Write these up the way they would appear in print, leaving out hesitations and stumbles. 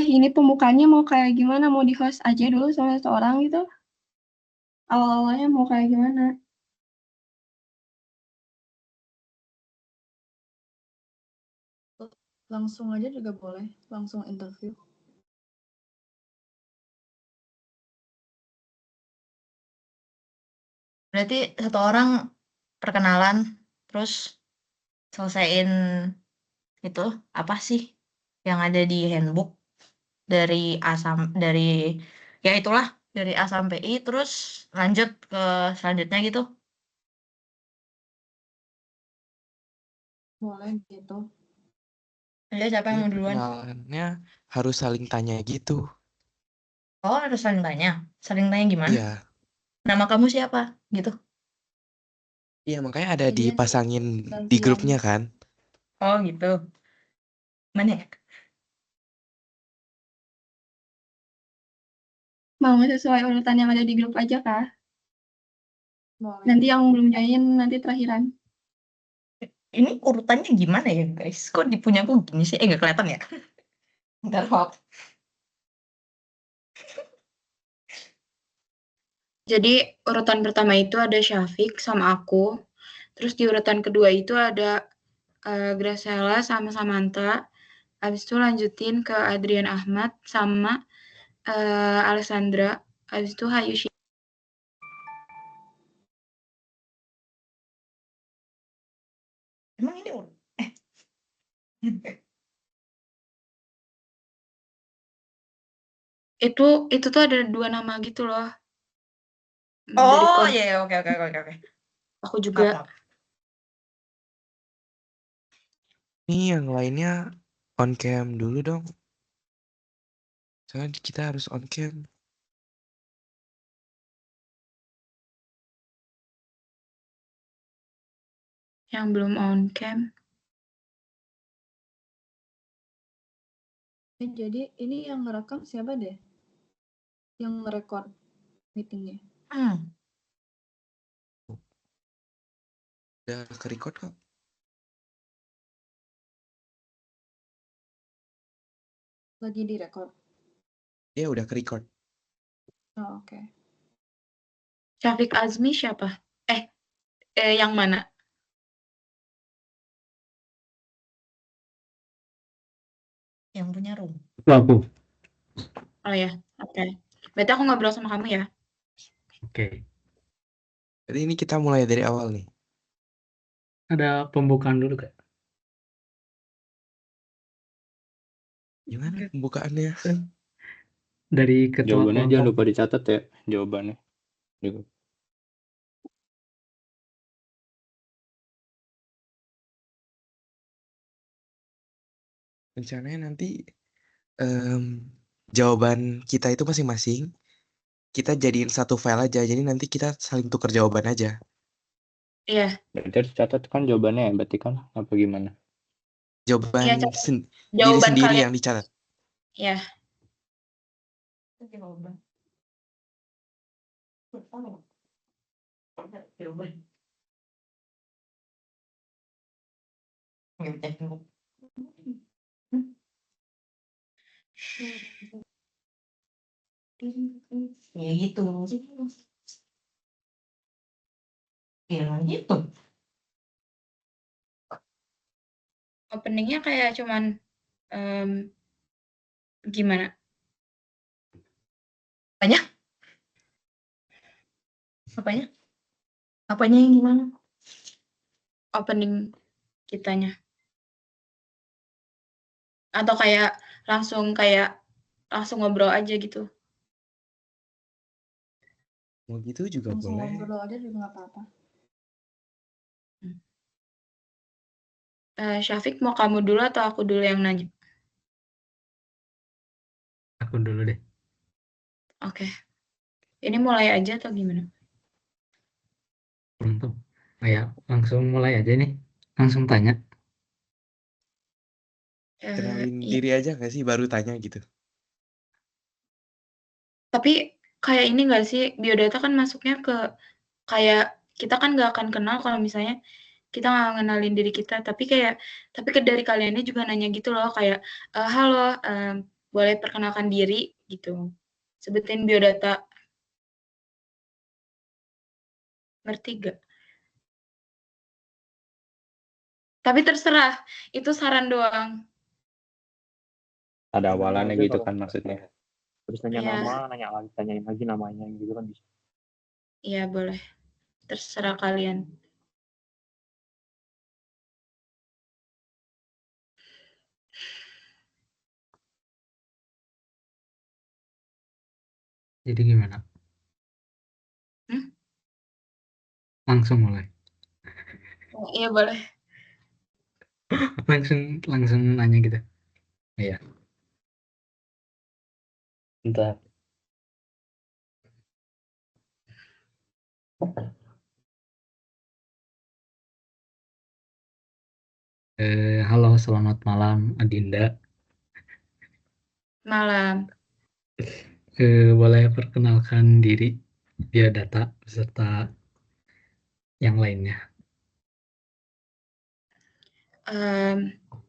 Ini pembukaannya mau kayak gimana? Mau di-host aja dulu sama seseorang gitu? Awal-awalnya mau kayak gimana? Langsung aja juga boleh, langsung interview. Berarti satu orang perkenalan, terus selesaiin itu apa sih yang ada di handbook dari dari ya itulah dari A sampai I, terus lanjut ke selanjutnya gitu. Boleh gitu. Ayo siapa yang Ini mau duluan? perkenalannya harus saling tanya gitu. Oh, harus saling tanya. Saling tanya gimana? Iya, Nama kamu siapa? Gitu. iya makanya ada Iya sih, dipasangin di gantian. grupnya kan. Oh, gitu. Mana ya? Mau sesuai urutan yang ada di grup aja kah? Boleh. Nanti yang belum join nanti terakhiran. Ini urutannya gimana ya, guys? Kok di punyaku gini sih? Nggak kelihatan ya? Bentar, maaf. Jadi urutan pertama itu ada Syafiq sama aku. Terus di urutan kedua itu ada Graciela sama Samantha. Habis itu lanjutin ke Adrian Ahmad sama Alessandra. Habis itu Hayu. Emang ini Itu tuh ada 2 nama gitu loh. Dari Oh, kode iya, oke, oke, oke, oke. aku Maaf, juga. maaf. Nih yang lainnya on cam dulu dong. Soalnya kita harus on cam. Yang belum on cam. Jadi ini yang ngerekam siapa deh? Yang ngerekord meetingnya. Udah ke-record kok. Lagi direkord. Ya udah ke-record. Oh, oke. Syafiq Azmi siapa? Yang mana? Yang punya room. Aku. Oh ya, oke. Berarti aku ngobrol sama kamu ya. Oke. Jadi ini kita mulai dari awal nih. Ada pembukaan dulu Kak. Gimana pembukaannya? Dari ketua Jawabannya jangan kelompok. lupa dicatat ya, jawabannya. Gitu. Rencananya nanti jawaban kita itu masing-masing kita jadiin satu file aja. Jadi nanti kita saling tukar jawaban aja. Iya. Berarti harus catat kan jawabannya ya, berarti kan apa gimana? Jawaban Iya, catat. diri Jawaban sendiri kalian. yang dicatat. Ya. Jawaban. Ya gitu. Ya gitu. Openingnya kayak cuman gimana? Apanya? Apanya? Apanya yang gimana? Opening kitanya. Atau kayak langsung ngobrol aja gitu. Mau gitu juga Langsung boleh. ngobrol aja juga nggak apa-apa. Syafiq mau kamu dulu atau aku dulu yang nanya? Aku dulu deh. Oke. Ini mulai aja atau gimana? Untuk. Oh ya, langsung mulai aja nih. Langsung tanya. Kenalin Iya. diri aja nggak sih baru tanya gitu. Tapi kayak ini nggak sih, biodata kan masuknya ke kayak kita kan nggak akan kenal kalau misalnya kita nggak ngenalin diri kita, tapi dari kaliannya juga nanya gitu loh, kayak halo, boleh perkenalkan diri gitu. Sebutin biodata. Ngerti gak? Tapi terserah, itu saran doang. Ada awalannya Udah gitu kalau kan maksudnya. terus nanya Iya. nama, tanyain lagi namanya gitu kan bisa. Iya, boleh. Terserah kalian. Jadi gimana? Hmm? Langsung mulai. Iya, boleh. langsung nanya gitu. Iya. Bentar. Halo, selamat malam Adinda. Malam. Boleh perkenalkan diri biodata beserta yang lainnya.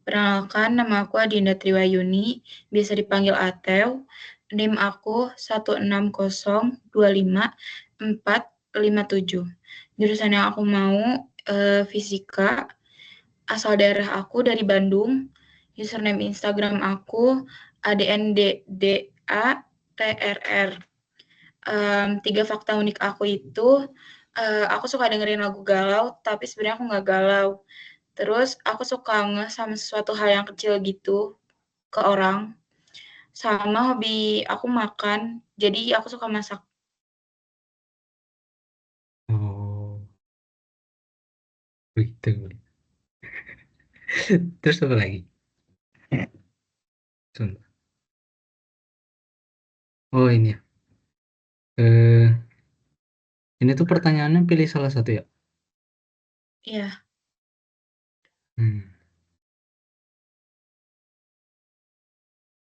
Perkenalkan, nama aku Adinda Triwayuni, biasa dipanggil Atew. NIM aku 160254457. Jurusan yang aku mau fisika. Asal daerah aku dari Bandung. Username Instagram aku ADNDDATRR. 3 fakta unik aku itu, aku suka dengerin lagu galau, tapi sebenarnya aku nggak galau. Terus aku suka ngeh sama sesuatu hal yang kecil gitu ke orang. Sama hobi aku makan, jadi aku suka masak. Oh, begitu. Terus apa lagi? Sebentar. Oh, ini ya. Ini tuh pertanyaannya pilih salah satu ya? Iya.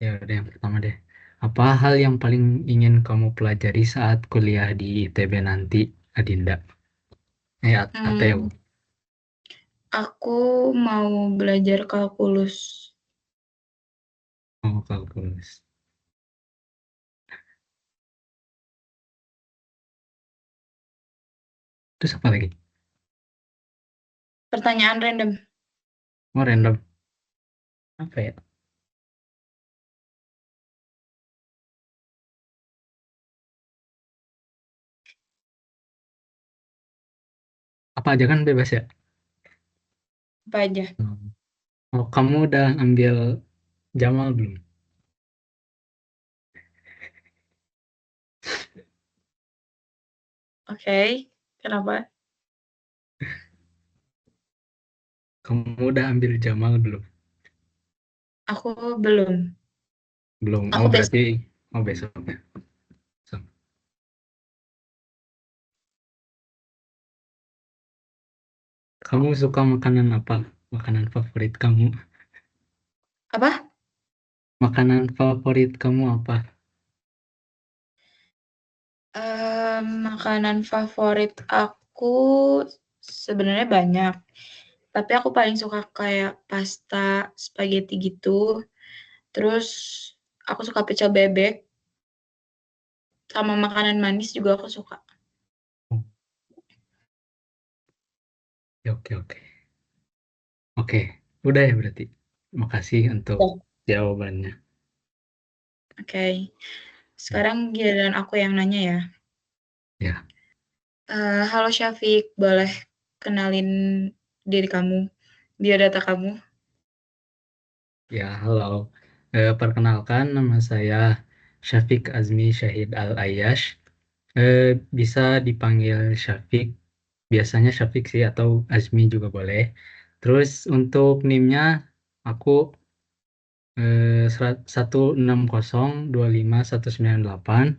Ya udah, yang pertama deh. Apa hal yang paling ingin kamu pelajari saat kuliah di ITB nanti, Adinda? Ateo. Aku mau belajar kalkulus. Oh, kalkulus. Terus apa lagi? Pertanyaan random. Oh, random. Apa ya? Apa aja kan bebas ya? Apa aja? Oh, kamu udah ambil Jamal belum? Oke. Kenapa? Kamu udah ambil Jamal belum? Aku belum. Belum. Aku Oh, besok. berarti besok ya. So. Kamu suka makanan apa? Makanan favorit kamu? Apa? Makanan favorit kamu apa? Makanan favorit aku sebenarnya banyak. Tapi aku paling suka kayak pasta, spaghetti gitu. Terus aku suka pecel bebek. Sama makanan manis juga aku suka. Ya, oke, oke. Oke, udah ya berarti. Makasih untuk jawabannya. Oke. Sekarang giliran aku yang nanya ya. Ya. Halo Syafiq, boleh kenalin diri kamu, biodata kamu? Ya, halo. Perkenalkan, nama saya Syafiq Azmi Syahid Al-Ayyash. Bisa dipanggil Syafiq, biasanya Syafiq sih, atau Azmi juga boleh. Terus untuk NIM-nya, aku 160251988.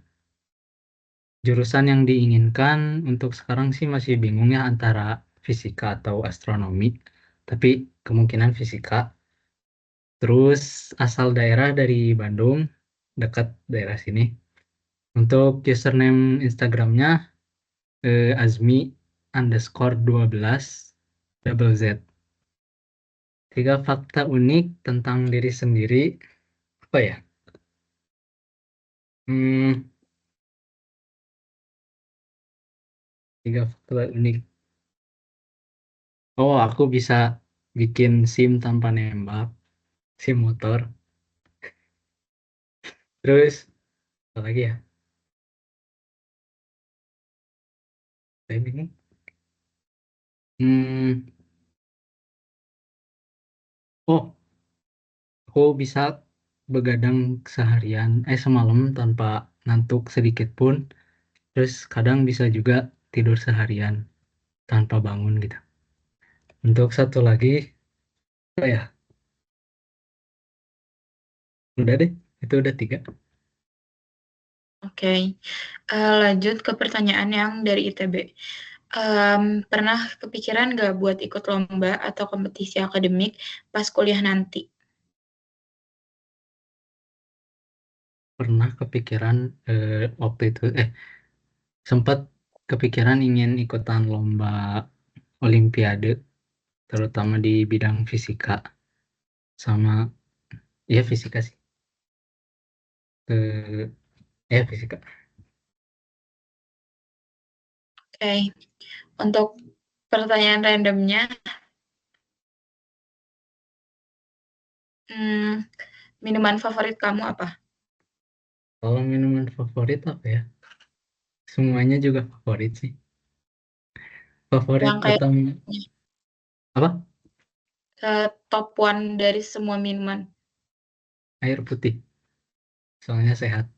Jurusan yang diinginkan untuk sekarang sih masih bingung ya antara fisika atau astronomi, tapi kemungkinan fisika. Terus asal daerah dari Bandung, dekat daerah sini. Untuk username Instagramnya Azmi_12 double Z. 3 fakta unik tentang diri sendiri. Apa ya? Hmm, 3 fakta unik. Oh, aku bisa bikin SIM tanpa nembak, SIM motor. Terus apa lagi ya? Saya bingung. Hmm, oh, aku bisa begadang semalam tanpa ngantuk sedikit pun. Terus kadang bisa juga tidur seharian tanpa bangun gitu. Untuk satu lagi, apa ya? Udah deh, itu udah 3. Oke, lanjut ke pertanyaan yang dari ITB. Pernah kepikiran nggak buat ikut lomba atau kompetisi akademik pas kuliah nanti? Pernah kepikiran waktu itu, sempat kepikiran ingin ikutan lomba olimpiade, terutama di bidang fisika sama ya fisika sih. Fisika. Oke, untuk pertanyaan randomnya, minuman favorit kamu apa? Kalau minuman favorit apa ya? Semuanya juga favorit sih. Favorit Yang kayak utama apa? top one dari semua minuman. Air putih. Soalnya sehat.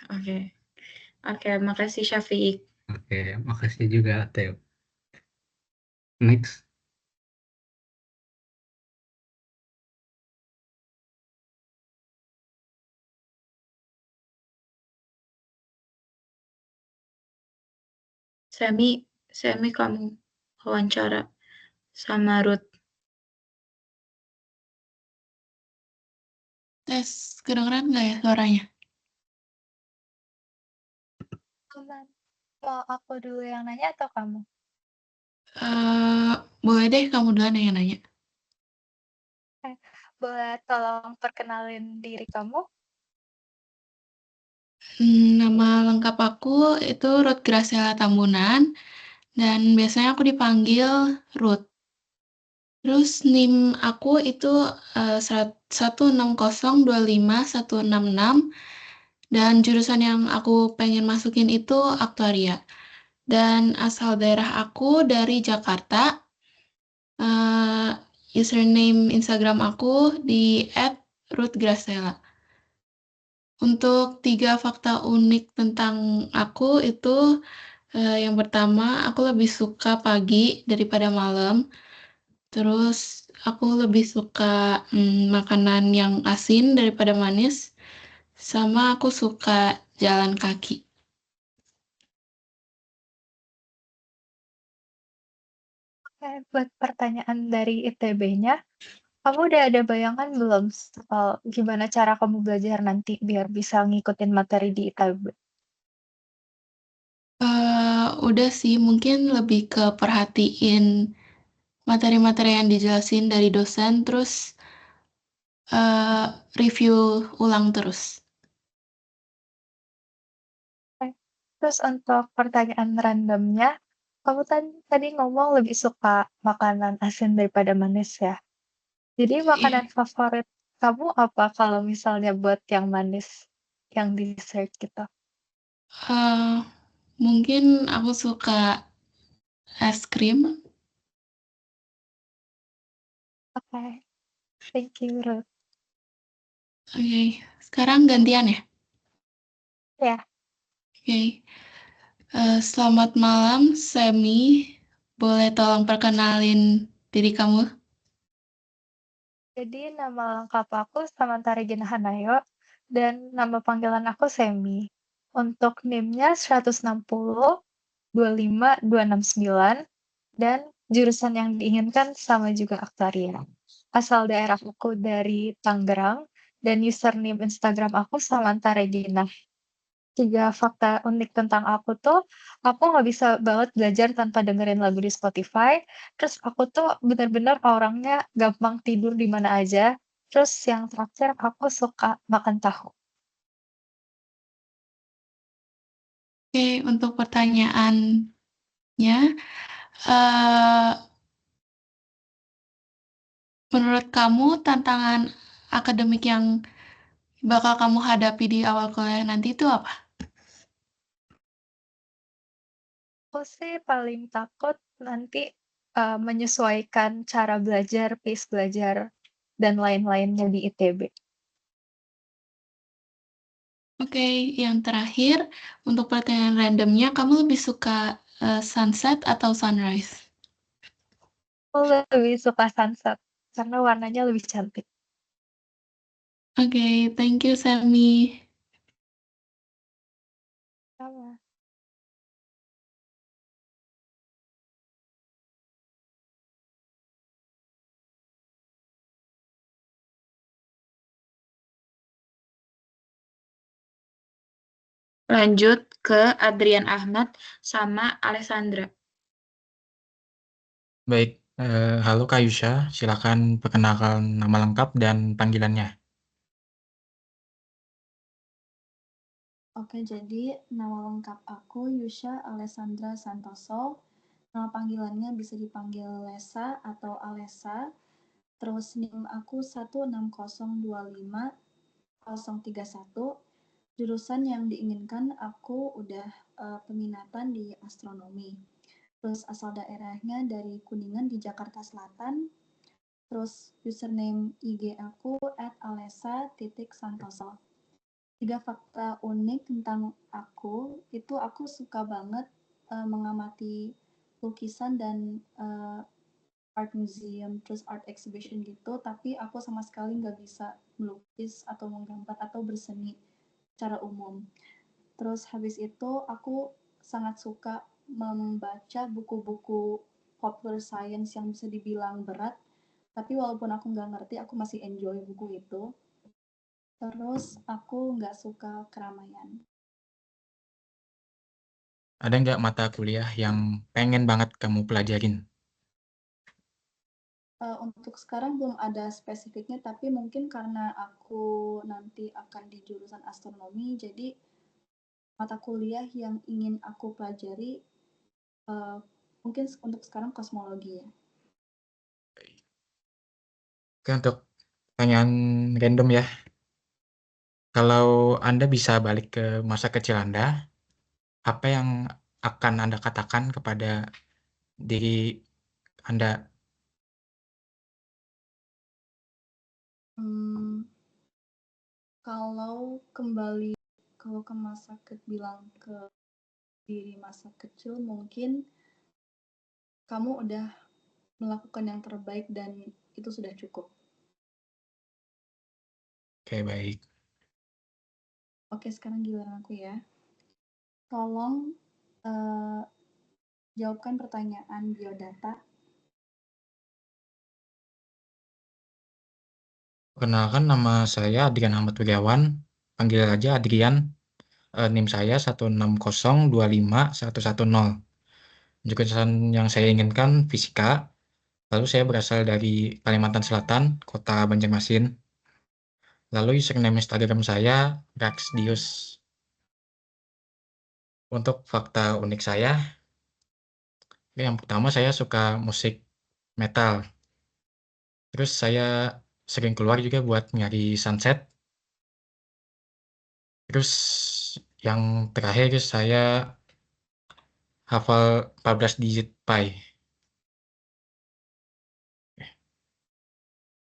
Oke, oke, makasih Syafiq. Oke, makasih juga Theo. Next. Semi kamu wawancara sama Ruth. Tes, kedengeran nggak ya suaranya? Aman. Mau aku dulu yang nanya atau kamu? Boleh deh kamu duluan yang nanya. Boleh tolong perkenalin diri kamu? Nama lengkap aku itu Ruth Graciela Tambunan, dan biasanya aku dipanggil Ruth. Terus NIM aku itu 16025 166, dan jurusan yang aku pengen masukin itu aktuaria. Dan asal daerah aku dari Jakarta. Username Instagram aku di @ruthgracela. Untuk 3 fakta unik tentang aku itu, yang pertama, aku lebih suka pagi daripada malam. Terus aku lebih suka makanan yang asin daripada manis. Sama aku suka jalan kaki. Oke, buat pertanyaan dari ITB-nya, kamu udah ada bayangan belum soal gimana cara kamu belajar nanti biar bisa ngikutin materi di ITB? Udah sih, mungkin lebih ke perhatiin materi-materi yang dijelasin dari dosen, terus review ulang terus. Oke. Terus untuk pertanyaan randomnya, kamu tadi ngomong lebih suka makanan asin daripada manis ya? Jadi makanan favorit kamu apa kalau misalnya buat yang manis, yang dessert gitu? Mungkin aku suka es krim. Oke, thank you, Ruth. Oke, sekarang gantian ya? Ya, Oke. Selamat malam, Semi. Boleh tolong perkenalin diri kamu? jadi nama lengkap aku Samantha Regina Hanayo dan nama panggilan aku Semi. Untuk NIM-nya 160 25 269 dan jurusan yang diinginkan sama juga aktuaria. Asal daerah aku dari Tangerang dan username Instagram aku Samantha Regina. 3 fakta unik tentang aku tuh, aku nggak bisa banget belajar tanpa dengerin lagu di Spotify, terus aku tuh bener-bener orangnya gampang tidur di mana aja, terus yang terakhir aku suka makan tahu. Oke, untuk pertanyaannya, menurut kamu tantangan akademik yang bakal kamu hadapi di awal kuliah nanti itu apa? Aku sih paling takut nanti, menyesuaikan cara belajar, pace belajar, dan lain-lainnya di ITB. Oke, yang terakhir, untuk pertanyaan randomnya, kamu lebih suka sunset atau sunrise? Aku lebih suka sunset, karena warnanya lebih cantik. Oke, thank you, Sami. Sama. Lanjut ke Adrian Ahmad sama Alessandra. Baik, halo Kak Yusha, silakan perkenalkan nama lengkap dan panggilannya. Oke, jadi nama lengkap aku Yusha Alessandra Santoso. Nama panggilannya bisa dipanggil Lesa atau Alessa. Terus NIM aku 16025-031. Jurusan yang diinginkan aku udah peminatan di astronomi. Terus asal daerahnya dari Kuningan di Jakarta Selatan. Terus username IG aku @alessa.santoso. 3 fakta unik tentang aku, itu aku suka banget mengamati lukisan dan art museum, terus art exhibition gitu, tapi aku sama sekali nggak bisa melukis atau menggambar atau berseni secara umum. Terus habis itu aku sangat suka membaca buku-buku popular science yang bisa dibilang berat, tapi walaupun aku nggak ngerti, aku masih enjoy buku itu. Terus aku nggak suka keramaian. Ada nggak mata kuliah yang pengen banget kamu pelajarin? Untuk sekarang belum ada spesifiknya, tapi mungkin karena aku nanti akan di jurusan astronomi, jadi mata kuliah yang ingin aku pelajari mungkin untuk sekarang kosmologi ya. Oke, untuk pertanyaan random ya. Kalau Anda bisa balik ke masa kecil Anda, apa yang akan Anda katakan kepada diri Anda? Kalau ke masa bilang ke diri masa kecil, mungkin kamu udah melakukan yang terbaik dan itu sudah cukup. Oke, baik. Oke, sekarang giliran aku ya. Tolong jawabkan pertanyaan biodata. Perkenalkan, nama saya Adrian Ahmad Wirawan, panggil aja Adrian. NIM saya 16025-110. Jurusan yang saya inginkan fisika. Lalu saya berasal dari Kalimantan Selatan, kota Banjarmasin. Lalu username Instagram saya Raxdius. Untuk fakta unik saya, yang pertama saya suka musik metal. Terus saya sering keluar juga buat nyari sunset. Terus yang terakhir saya hafal 14 digit pi.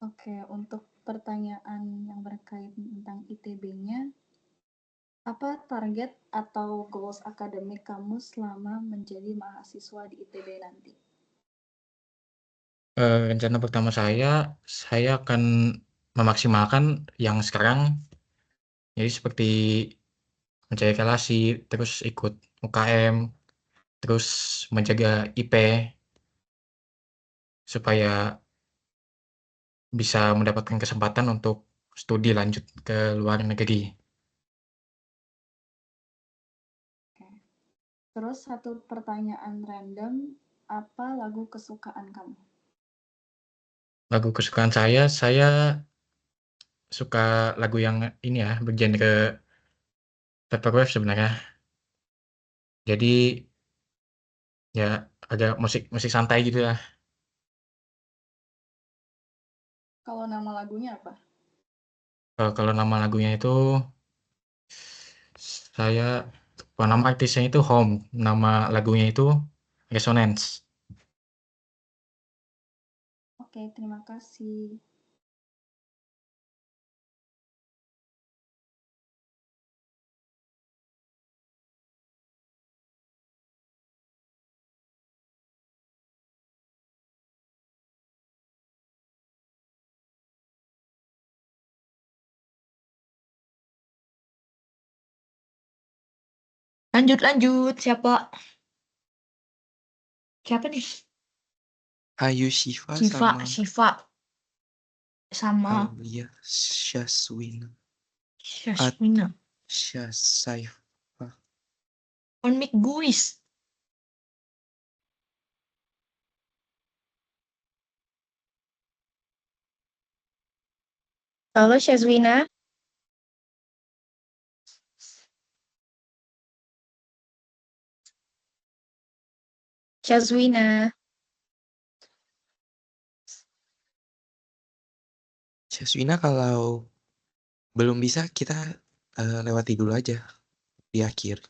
Oke, untuk pertanyaan yang berkaitan tentang ITB-nya, apa target atau goals akademik kamu selama menjadi mahasiswa di ITB nanti? Rencana pertama saya akan memaksimalkan yang sekarang, jadi seperti mencari relasi, terus ikut UKM, terus menjaga IP, supaya bisa mendapatkan kesempatan untuk studi lanjut ke luar negeri. Oke. Terus satu pertanyaan random, apa lagu kesukaan kamu? Lagu kesukaan saya suka lagu yang ini ya, bergenre vaporwave sebenarnya. Jadi ya agak musik santai gitu ya. Kalau nama lagunya apa? Kalau nama lagunya itu nama artisnya itu Home, nama lagunya itu Resonance. Oke, terima kasih. Lanjut. Siapa nih? Ayu Shiva Shiva sama Alia Syaswina Syasmina. Syasaifa. On mic guys. Halo Syazwina. Syaswina kalau belum bisa kita lewati dulu aja di akhir.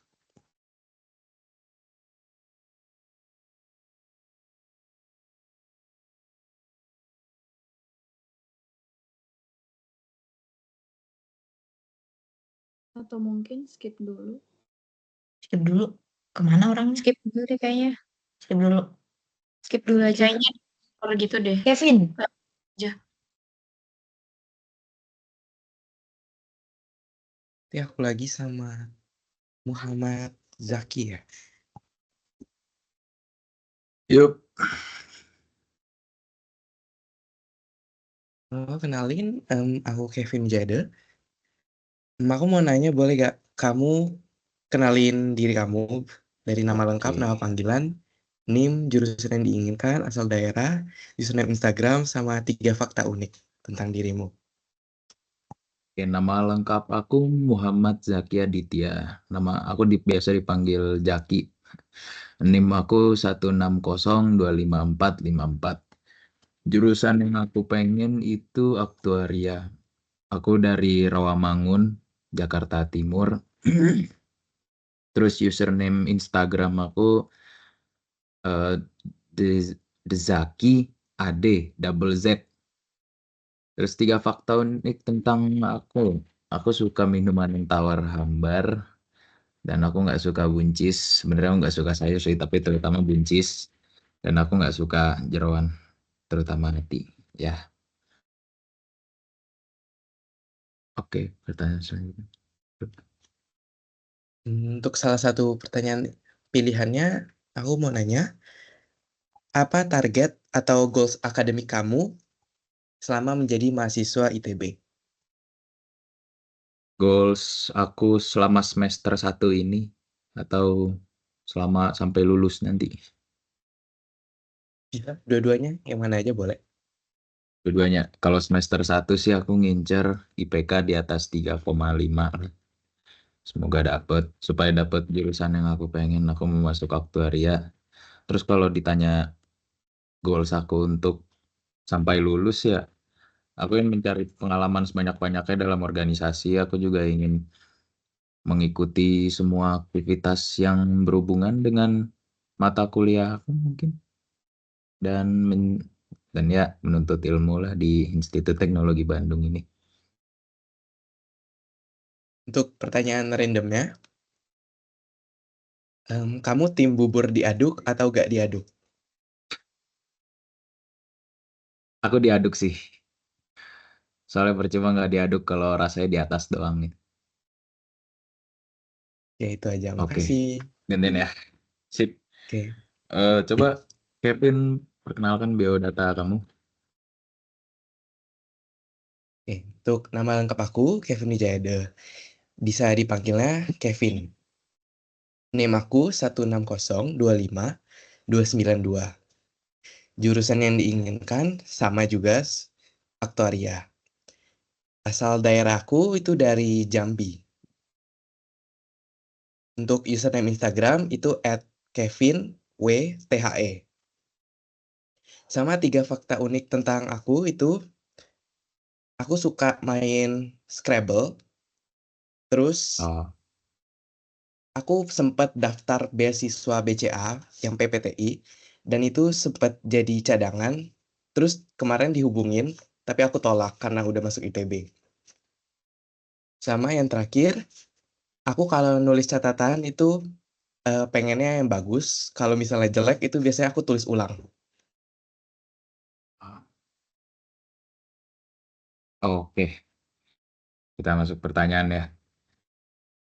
Atau mungkin skip dulu. Skip dulu. Kemana orangnya? Skip dulu deh kayaknya. Skip dulu. Skip dulu aja. Kayaknya kalau gitu deh. Kevin. Aja. Nanti aku lagi sama Muhammad Zaki ya. Yup. Kenalin, aku Kevin Jade. Aku mau nanya boleh gak kamu kenalin diri kamu dari nama lengkap, Oke. nama panggilan, NIM, jurusan yang diinginkan, asal daerah, username Instagram, sama 3 fakta unik tentang dirimu. Oke, nama lengkap aku Muhammad Zaki Aditya. Nama aku biasa dipanggil Jaki. NIM aku 160255454. Jurusan yang aku pengen itu aktuaria. Aku dari Rawamangun, Jakarta Timur. Terus username Instagram aku Zaki AD double Z. Terus 3 fakta unik tentang aku. Aku suka minuman yang tawar hambar. Dan aku nggak suka buncis. Sebenarnya aku nggak suka sayur sih, tapi terutama buncis. Dan aku nggak suka jeroan, terutama hati. Ya. Oke, pertanyaan selanjutnya. Untuk salah satu pertanyaan pilihannya, aku mau nanya, apa target atau goals akademik kamu selama menjadi mahasiswa ITB? Goals aku selama semester 1 ini atau selama sampai lulus nanti? Bisa, dua-duanya, yang mana aja boleh. Dua-duanya. Kalau semester 1 sih aku ngincer IPK di atas 3,5. Semoga dapat, supaya dapat jurusan yang aku pengen. Aku mau masuk aktuaria. Terus kalau ditanya goals aku untuk sampai lulus ya, aku ingin mencari pengalaman sebanyak-banyaknya dalam organisasi. Aku juga ingin mengikuti semua aktivitas yang berhubungan dengan mata kuliah aku mungkin. Dan ya menuntut ilmu lah di Institut Teknologi Bandung ini. Untuk pertanyaan randomnya, kamu tim bubur diaduk atau gak diaduk? Aku diaduk sih. Soalnya percuma nggak diaduk kalau rasanya di atas doang nih. Ya itu aja, Oke, makasih. gantian ya. Sip. Oke. Coba Kevin perkenalkan biodata kamu. Untuk nama lengkap aku, Kevin Wijayade. Bisa dipanggilnya Kevin. NIM aku 160252992. Jurusan yang diinginkan sama juga aktuaria. Asal daerahku itu dari Jambi. Untuk username Instagram itu @kevinwthe. Sama 3 fakta unik tentang aku itu, aku suka main Scrabble, terus Oh, aku sempat daftar beasiswa BCA yang PPTI, dan itu sempat jadi cadangan, terus kemarin dihubungin, tapi aku tolak karena udah masuk ITB. Sama yang terakhir, aku kalau nulis catatan itu pengennya yang bagus, kalau misalnya jelek itu biasanya aku tulis ulang. oke. Kita masuk pertanyaan ya.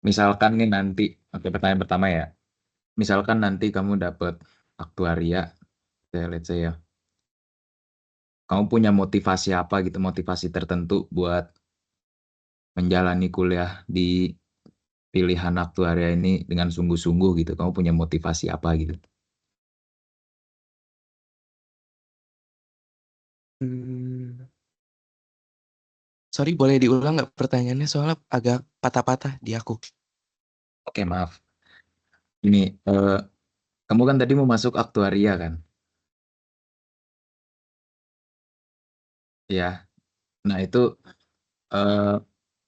Misalkan nih nanti, oke pertanyaan pertama ya. Misalkan nanti kamu dapat aktuaria, let's say ya. Kamu punya motivasi apa gitu, motivasi tertentu buat menjalani kuliah di pilihan aktuaria ini dengan sungguh-sungguh gitu. Kamu punya motivasi apa gitu? Sorry, boleh diulang nggak pertanyaannya? Soalnya agak patah-patah di aku. Oke, maaf. Ini, kamu kan tadi mau masuk aktuaria kan? Ya. Nah itu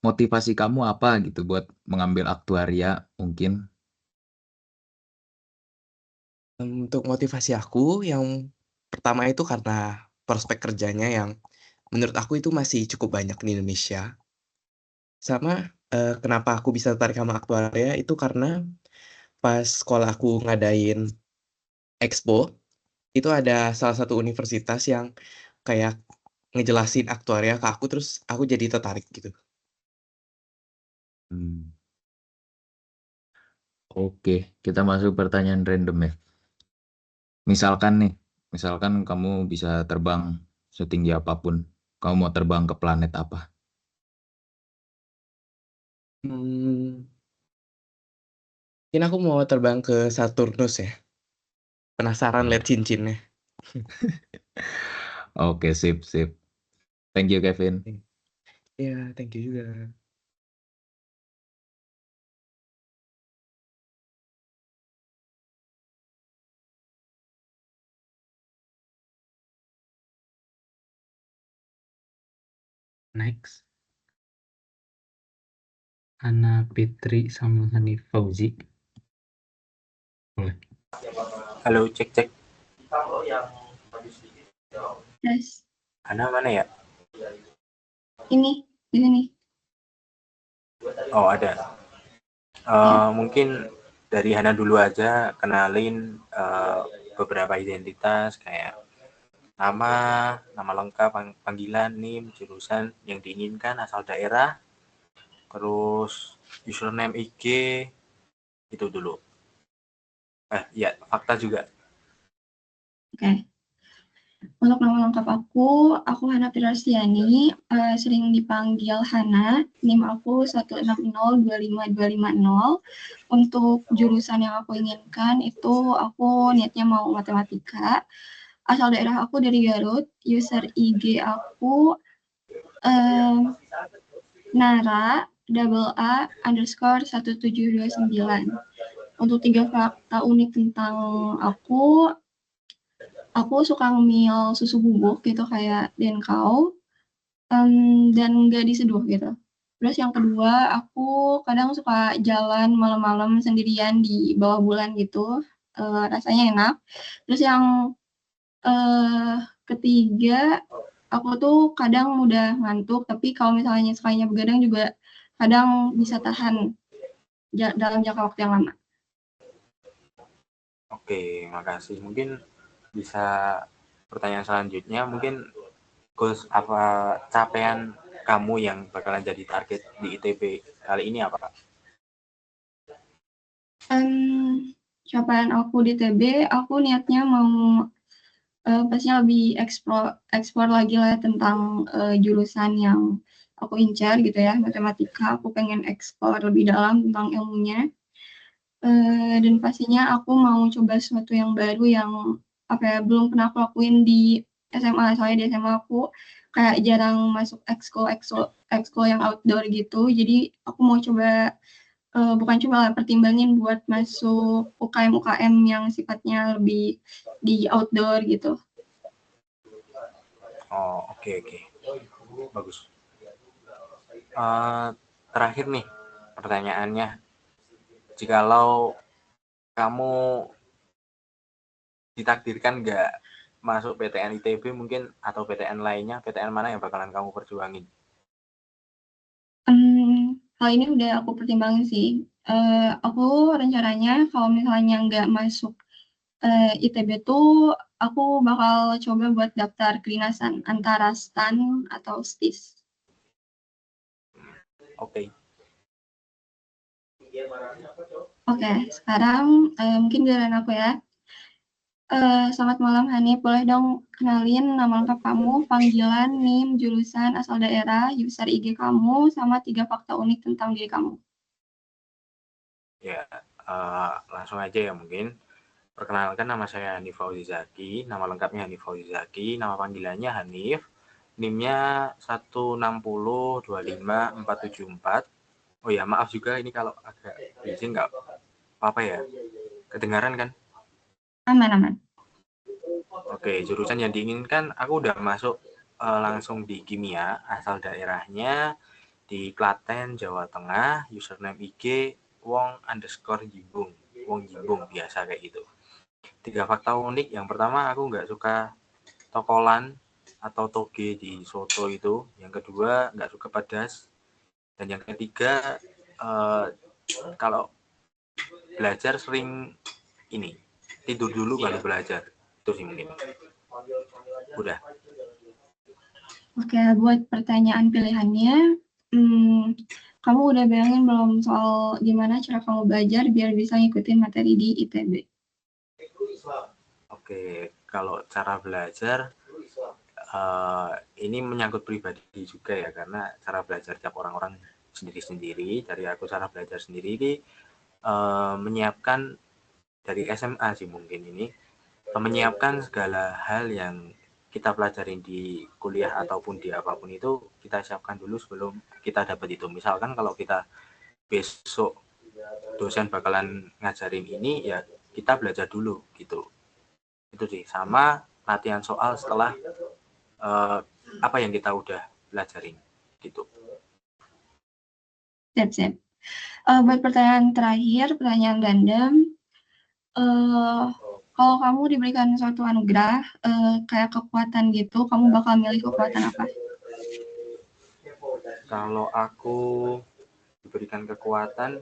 motivasi kamu apa gitu buat mengambil aktuaria mungkin? Untuk motivasi aku yang pertama itu karena prospek kerjanya yang menurut aku itu masih cukup banyak di Indonesia. Sama kenapa aku bisa tertarik sama aktuaria itu karena pas sekolah aku ngadain expo, itu ada salah satu universitas yang kayak ngejelasin aktuaria ke aku, terus aku jadi tertarik gitu. Oke, kita masuk pertanyaan random ya. Misalkan kamu bisa terbang setinggi apapun, kamu mau terbang ke planet apa? Mungkin aku mau terbang ke Saturnus ya. Penasaran lihat cincinnya. Oke, sip. Thank you, Kevin. Iya, thank you juga. Next. Ana Fitri sama Hanif Fauzi. Boleh. Halo, cek. Yes. Ana mana ya? Ini, di sini. Oh, ada. Mungkin dari Hana dulu aja, kenalin beberapa identitas kayak nama lengkap, panggilan, NIM, jurusan yang diinginkan, asal daerah, terus username IG, itu dulu. Ya, fakta juga. Oke. Untuk nama lengkap aku Hana Firdastiani, sering dipanggil Hana, NIM aku 1602550. Untuk jurusan yang aku inginkan itu aku niatnya mau matematika. Asal daerah aku dari Garut, user IG aku Nara AA_1729. Untuk 3 fakta unik tentang aku suka ngemil susu bubuk gitu kayak Denkau, dan nggak diseduh gitu. Terus yang kedua, aku kadang suka jalan malam-malam sendirian di bawah bulan gitu, rasanya enak. Terus yang ketiga, aku tuh kadang mudah ngantuk, tapi kalau misalnya sekalinya begadang juga kadang bisa tahan dalam jangka waktu yang lama. Oke, makasih. Mungkin bisa pertanyaan selanjutnya, mungkin goals apa capaian kamu yang bakalan jadi target di ITB kali ini apa, Kak? Capaian aku di ITB, aku niatnya mau pastinya lebih explore lagi lah tentang jurusan yang aku incar gitu ya, matematika. Aku pengen explore lebih dalam tentang ilmunya. Dan pastinya aku mau coba sesuatu yang baru yang belum pernah aku lakuin di SMA. Soalnya di SMA aku kayak jarang masuk ekskul yang outdoor gitu. Jadi aku mau coba bukan cuma pertimbangin buat masuk UKM-UKM yang sifatnya lebih di outdoor gitu. Oh, oke. Bagus. Terakhir nih pertanyaannya, jikalau kamu ditakdirkan nggak masuk PTN ITB mungkin atau PTN lainnya, PTN mana yang bakalan kamu perjuangin? Hal ini udah aku pertimbangin sih. Aku rencananya kalau misalnya nggak masuk ITB tuh aku bakal coba buat daftar kedinasan antara STAN atau STIS. Oke. Oke, sekarang mungkin giliran aku ya. Selamat malam Hanif, boleh dong kenalin nama lengkap kamu, panggilan, NIM, jurusan, asal daerah, user IG kamu, sama 3 fakta unik tentang diri kamu. Ya, langsung aja ya mungkin. Perkenalkan, nama saya Hanif Fauzi Zaki, nama lengkapnya Hanif Fauzi Zaki, nama panggilannya Hanif, NIM-nya 160255474. Oh ya, maaf juga ini kalau agak berisik nggak apa-apa ya, kedengaran kan? Aman. Oke, jurusan yang diinginkan aku udah masuk langsung di kimia, asal daerahnya di Klaten, Jawa Tengah, username IG Wong_Jimbung, Wong Jimbung biasa kayak gitu. 3 fakta unik, yang pertama aku nggak suka tokolan atau toge di soto itu, yang kedua nggak suka pedas, dan yang ketiga kalau belajar sering ini tidur dulu baru belajar. Itu sih mungkin. Udah. Oke, buat pertanyaan pilihannya, kamu udah bayangin belum soal gimana cara kamu belajar biar bisa ngikutin materi di ITB? Oke, kalau cara belajar ini menyangkut pribadi juga ya, karena cara belajar tiap orang-orang sendiri-sendiri. Dari aku cara belajar sendiri ini menyiapkan dari SMA sih mungkin ini, menyiapkan segala hal yang kita pelajarin di kuliah ataupun di apapun itu kita siapkan dulu sebelum kita dapat itu. Misalkan kalau kita besok dosen bakalan ngajarin ini, ya kita belajar dulu gitu. Itu sih, sama latihan soal setelah apa yang kita udah pelajarin gitu. Siap. Buat pertanyaan terakhir, pertanyaan random, kalau kamu diberikan suatu anugerah kayak kekuatan gitu, kamu bakal milih kekuatan apa? Kalau aku diberikan kekuatan,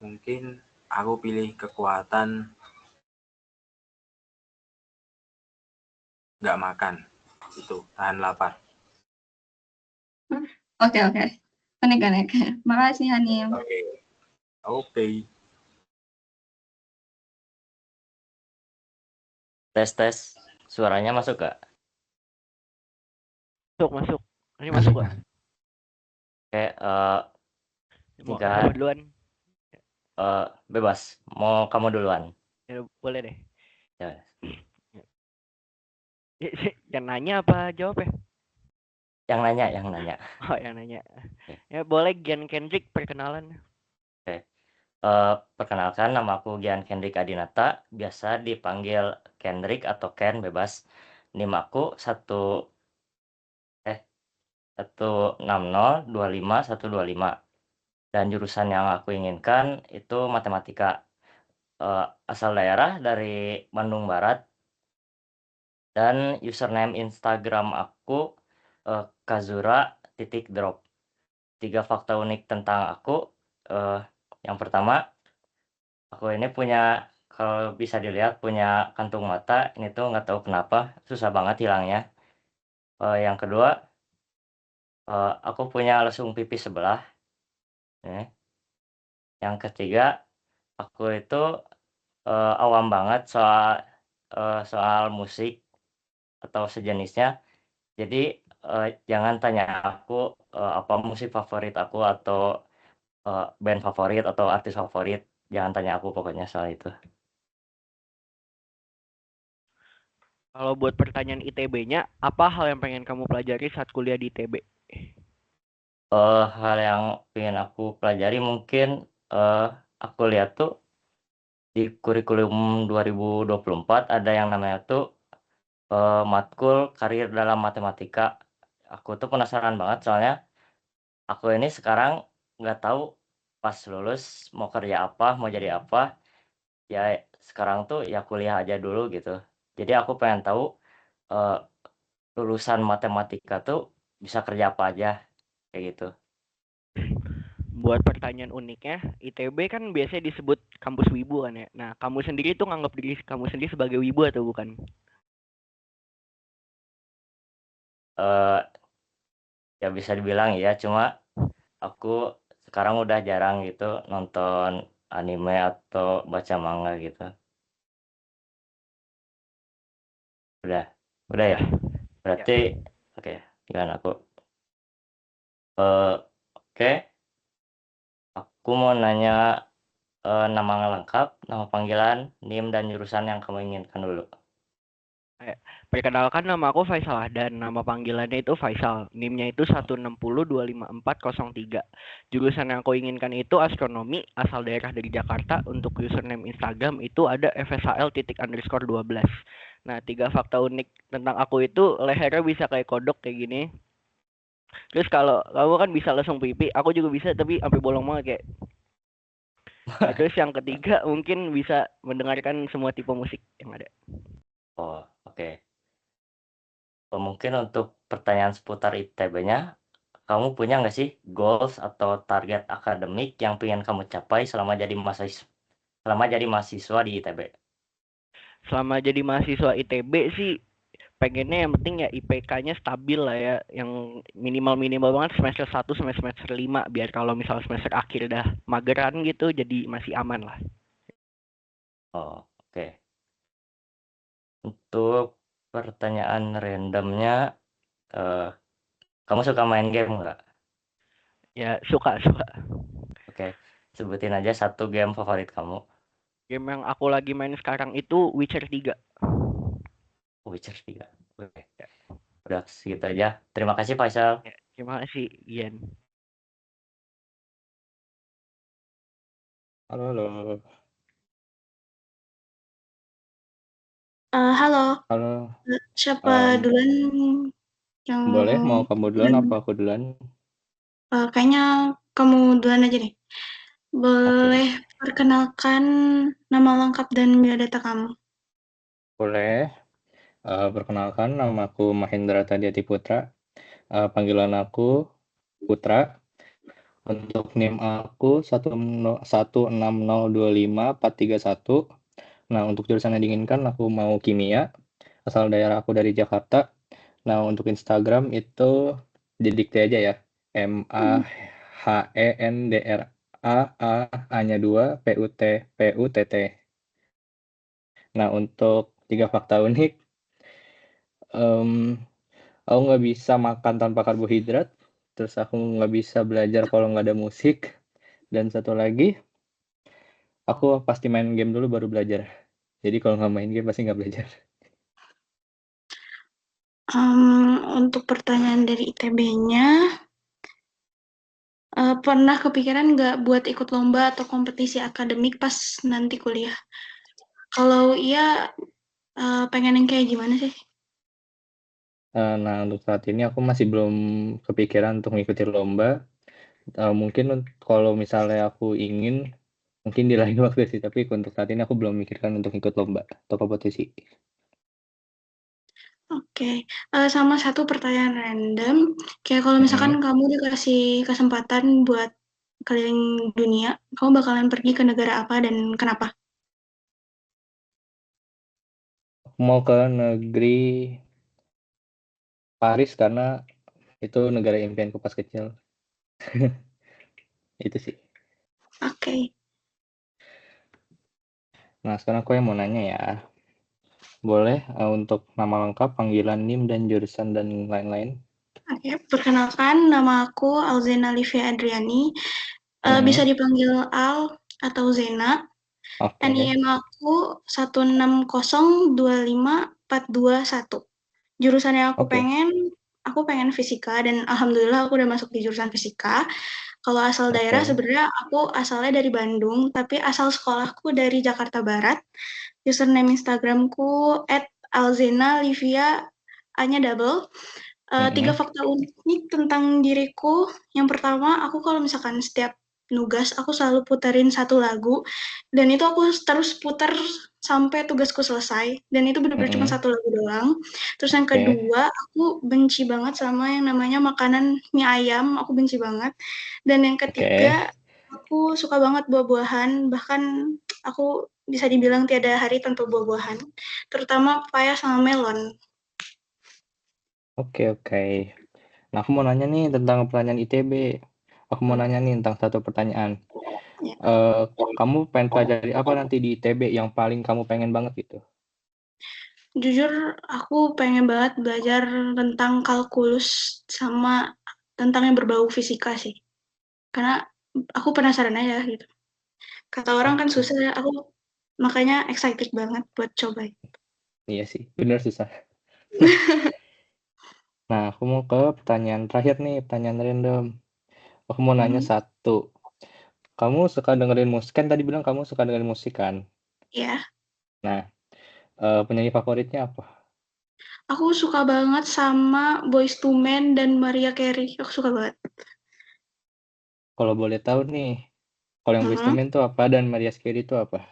mungkin aku pilih kekuatan nggak makan, itu tahan lapar. Oke. Unik. Makasih Hanif. Oke. Tes. Suaranya masuk gak? Masuk. Ini masuk gak? Oke, mau kamu duluan? Bebas. Mau kamu duluan? Ya, boleh deh. Ya. Yang nanya apa jawab ya? Yang nanya. Oh, yang nanya. Ya, boleh Gian Kendrick perkenalan. Oke. Perkenalkan, nama aku Gian Kendrick Adinata, biasa dipanggil Kendrick atau Ken, bebas. NIM aku 160255125. Dan jurusan yang aku inginkan itu matematika. Asal daerah dari Bandung Barat. Dan username Instagram aku Kazura.drop. 3 fakta unik tentang aku. Yang pertama, aku ini punya, kalau bisa dilihat, punya kantung mata. Ini tuh nggak tahu kenapa susah banget hilangnya. Yang kedua, aku punya lesung pipi sebelah. Yang ketiga, aku itu awam banget soal musik atau sejenisnya. Jadi jangan tanya aku apa musik favorit aku atau band favorit atau artis favorit. Jangan tanya aku pokoknya soal itu. Kalau buat pertanyaan ITB-nya, apa hal yang pengen kamu pelajari saat kuliah di ITB? hal yang pengen aku pelajari mungkin aku lihat tuh di kurikulum 2024 ada yang namanya tuh matkul karir dalam matematika. Aku tuh penasaran banget soalnya aku ini sekarang nggak tahu pas lulus mau kerja apa, mau jadi apa. Ya sekarang tuh ya kuliah aja dulu gitu. Jadi aku pengen tahu eh, lulusan matematika tuh bisa kerja apa aja kayak gitu. Buat pertanyaan uniknya, ITB kan biasanya disebut kampus wibu kan ya. Nah, kamu sendiri tuh nganggap diri kamu sendiri sebagai wibu atau bukan? eh Ya bisa dibilang ya, cuma aku sekarang udah jarang gitu nonton anime atau baca manga gitu. Udah, udah ya. Berarti oke, gimana aku? Oke, aku mau nanya nama lengkap, nama panggilan, NIM dan jurusan yang kamu inginkan dulu. Perkenalkan, nama aku Faisal dan nama panggilannya itu Faisal. NIM-nya itu 160255403. Jurusan yang aku inginkan itu astronomi, asal daerah dari Jakarta. Untuk username Instagram itu ada fsal__12. Nah, 3 fakta unik tentang aku itu lehernya bisa kayak kodok kayak gini. Terus kalau kamu kan bisa langsung pipi, aku juga bisa tapi sampai bolong banget kayak. Nah, terus yang ketiga mungkin bisa mendengarkan semua tipe musik yang ada. Oh, oke. Mungkin untuk pertanyaan seputar ITB-nya, kamu punya nggak sih goals atau target akademik yang pengen kamu capai selama jadi mahasiswa di ITB? Selama jadi mahasiswa ITB sih pengennya yang penting ya IPK-nya stabil lah ya, yang minimal banget semester 1 sampai semester 5 biar kalau misal semester akhir dah mageran gitu jadi masih aman lah. Oh, oke. Untuk pertanyaan randomnya, kamu suka main game nggak? Ya, suka. Oke, sebutin aja satu game favorit kamu. Game yang aku lagi main sekarang itu Witcher 3. Witcher 3. Oke. Udah segitu aja. Terima kasih Faisal. Ya, terima kasih, Ian. Halo. Halo. Halo. Siapa duluan yang Boleh, mau kamu duluan apa aku duluan? kayaknya kamu duluan aja deh. Boleh perkenalkan nama lengkap dan biodata kamu? Boleh. Perkenalkan, nama aku Mahendra Tadiati Putra. Panggilan aku Putra. Untuk NIM aku 1602541. Nah, untuk jurusan yang diinginkan aku mau kimia. Asal daerah aku dari Jakarta. Nah, untuk Instagram itu didikte aja ya. MAHENDRA A-nya 2 PUTT. Nah, untuk 3 fakta unik, aku nggak bisa makan tanpa karbohidrat, terus aku nggak bisa belajar kalau nggak ada musik, dan satu lagi, aku pasti main game dulu baru belajar. Jadi kalau nggak main game pasti nggak belajar. Untuk pertanyaan dari ITB-nya, pernah kepikiran nggak buat ikut lomba atau kompetisi akademik pas nanti kuliah? Kalau iya, pengen yang kayak gimana sih? Nah, untuk saat ini aku masih belum kepikiran untuk mengikuti lomba. Mungkin kalau misalnya aku ingin, mungkin di lain waktu sih. Tapi untuk saat ini aku belum memikirkan untuk ikut lomba atau kompetisi. Oke, sama satu pertanyaan random. Kayak kalau misalkan kamu dikasih kesempatan buat keliling dunia, kamu bakalan pergi ke negara apa dan kenapa? Aku mau ke negeri Paris karena itu negara impianku pas kecil. Itu sih. Oke. Nah, sekarang aku yang mau nanya ya. Boleh untuk nama lengkap, panggilan NIM, dan jurusan, dan lain-lain? Oke, perkenalkan nama aku Alzena Livia Adriani. Bisa dipanggil Al atau Zena. NIM aku 1602541. Jurusan yang aku pengen aku pengen fisika dan alhamdulillah aku udah masuk di jurusan fisika. Kalau asal daerah Oke. sebenarnya aku asalnya dari Bandung, tapi asal sekolahku dari Jakarta Barat. Username Instagramku @alzena_livia, A-nya double. 3 fakta unik tentang diriku. Yang pertama, aku kalau misalkan setiap nugas, aku selalu puterin satu lagu, dan itu aku terus puter sampai tugasku selesai, dan itu benar-benar cuma satu lagu doang. Terus yang Oke. kedua, aku benci banget sama yang namanya makanan mie ayam, aku benci banget. Dan yang Oke. ketiga, aku suka banget buah-buahan, bahkan aku bisa dibilang tiada hari tanpa buah-buahan, terutama pepaya sama melon. Oke. Nah, aku mau nanya nih tentang pertanyaan ITB. Aku mau nanya nih tentang satu pertanyaan. Ya. Kamu pengen pelajari apa nanti di ITB yang paling kamu pengen banget gitu? Jujur, aku pengen banget belajar tentang kalkulus sama tentang yang berbau fisika sih. Karena aku penasaran aja gitu. Kata orang kan susah ya, aku makanya excited banget buat cobain. Iya sih, bener susah. Nah, aku mau ke pertanyaan terakhir nih, pertanyaan random. Aku mau nanya satu. Kamu suka dengerin musik, kan tadi bilang kamu suka dengerin musik kan? Ya, Nah, penyanyi favoritnya apa? aku suka banget sama Boyz II Men dan Mariah Carey. Aku suka banget. Kalau boleh tahu nih, kalau yang Boyz II Men tuh apa dan Mariah Carey itu apa?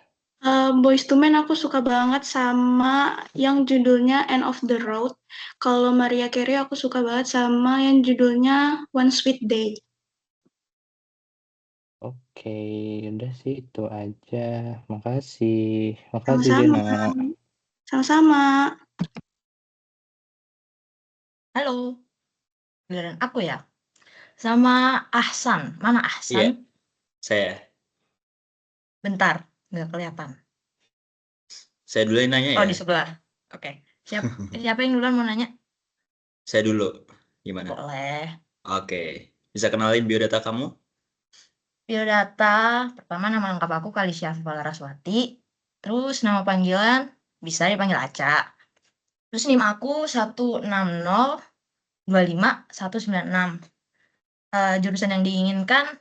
Boyz II Men aku suka banget sama yang judulnya End of the Road. Kalau Mariah Carey aku suka banget sama yang judulnya One Sweet Day. Oke, udah sih itu aja. Makasih. Makasih Sama-sama. Zena. Sama-sama. Halo, giliran aku ya. Sama Ahsan. Mana Ahsan? Iya, saya. Bentar, nggak kelihatan. Saya dulu yang nanya Oh, ya. di sebelah. Oke. Siapa yang duluan mau nanya? Saya dulu. Gimana? Boleh. Oke. Bisa kenalin biodata kamu? Biodata, pertama nama lengkap aku Kalisya Laraswati. Terus nama panggilan bisa dipanggil Aca. Terus NIM aku 160259196. Jurusan yang diinginkan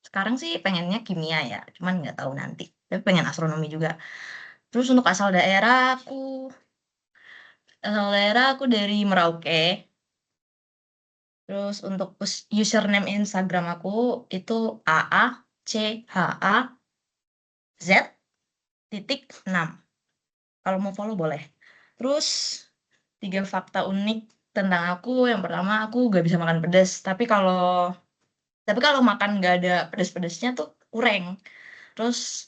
sekarang sih pengennya kimia ya, cuman nggak tahu nanti. Tapi pengen astronomi juga. Terus untuk asal daerah aku dari Merauke. Terus untuk username Instagram aku itu AACHAZ.6. Kalau mau follow boleh. Terus 3 fakta unik tentang aku. Yang pertama, aku gak bisa makan pedas. Tapi kalau makan gak ada pedas-pedasnya tuh kurang. Terus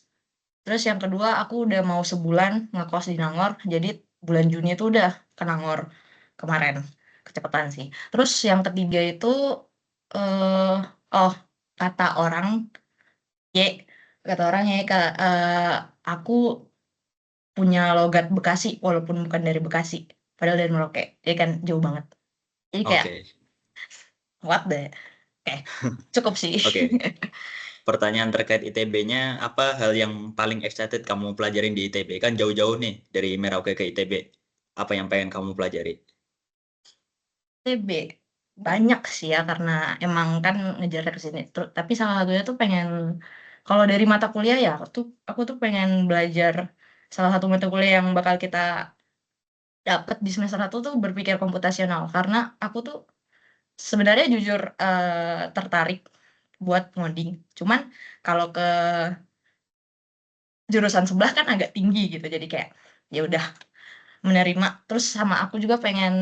yang kedua, aku udah mau sebulan ngekos di Nangor. Jadi bulan Juni itu udah ke Nangor kemarin. Kecepatan sih. Terus yang ketiga itu kata orang aku punya logat Bekasi walaupun bukan dari Bekasi, padahal dari Merauke. Jadi kan jauh banget. Jadi kayak what the cukup sih. Oke. Pertanyaan terkait ITB-nya, apa hal yang paling excited kamu pelajarin di ITB? Kan jauh-jauh nih dari Merauke ke ITB. Apa yang pengen kamu pelajari? ITB banyak sih ya karena emang kan ngejar ke sini. Tapi salah satunya tuh pengen, kalau dari mata kuliah ya aku tuh pengen belajar salah satu mata kuliah yang bakal kita dapat di semester 1 tuh berpikir komputasional, karena aku tuh sebenarnya jujur tertarik buat ngoding. Cuman kalau ke jurusan sebelah kan agak tinggi gitu. Jadi kayak ya udah menerima. Terus sama aku juga pengen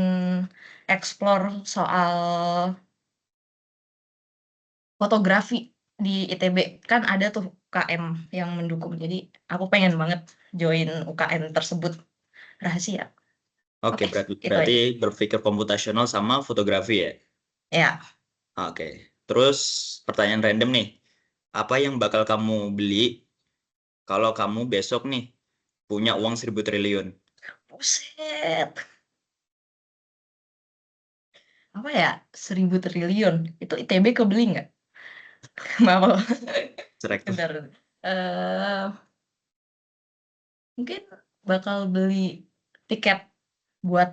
explore soal fotografi di ITB. Kan ada tuh UKM yang mendukung. Jadi aku pengen banget join UKM tersebut. Rahasia. Oke, berarti berpikir komputasional sama fotografi ya? Ya. Oke. Terus pertanyaan random nih. Apa yang bakal kamu beli kalau kamu besok nih punya uang 1.000 triliun? Buset. Apa ya? 1.000 triliun. Itu ITB kebeli nggak? Mau. Bentar. Mungkin bakal beli tiket buat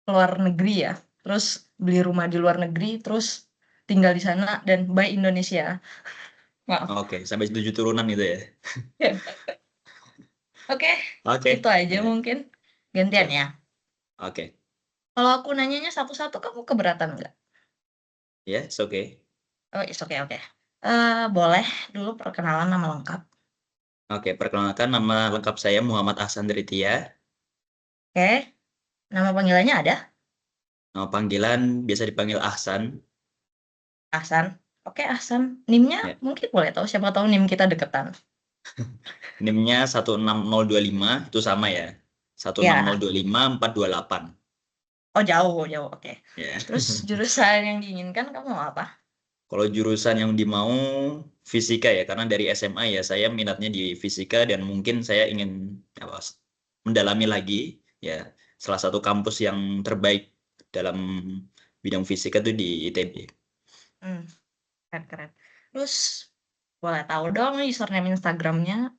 luar negeri ya. terus beli rumah di luar negeri, terus tinggal di sana dan buy Indonesia. Maaf. Oke, sampai 7 turunan gitu ya. Oke, Oke. itu aja Ya. mungkin. Gantian Siap. ya. Oke. Kalau aku nanyanya satu-satu, kamu keberatan nggak? Ya, it's okay. Oh, it's okay, oke. Boleh dulu perkenalan nama lengkap. Oke, perkenalkan nama lengkap saya Muhammad Ahsan Dritia. Oke. Nama panggilannya ada? Nama panggilan biasa dipanggil Ahsan. Ahsan. Oke, Ahsan. NIM-nya Ya. mungkin boleh tahu, siapa tahu NIM kita deketan. NIM-nya 16025 itu sama ya. 16025 428. Oh, jauh. Oke. Ya. Terus jurusan yang diinginkan kamu mau apa? Kalau jurusan yang dimau fisika ya, karena dari SMA ya saya minatnya di fisika dan mungkin saya ingin mendalami lagi ya. Salah satu kampus yang terbaik dalam bidang fisika itu di ITB. Keren. Terus boleh tahu dong username Instagramnya?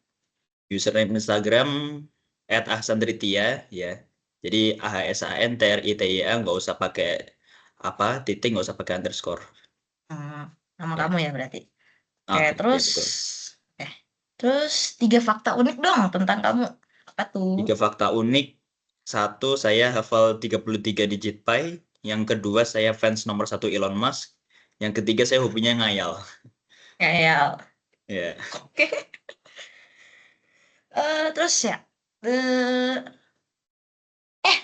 Username Instagram @ahsandritia ya. Jadi AHSANTRITIA, nggak usah pakai titik, nggak usah pakai underscore. Nama kamu ya berarti. Oke, Oke, terus ya, betul. Terus 3 fakta unik dong tentang kamu. Apa tuh? 3 fakta unik. 1, saya hafal 33 digit pi. Yang kedua, saya fans nomor 1 Elon Musk. Yang ketiga, saya hobinya ngayal. Ngayal. Ya. Oke. Terus ya.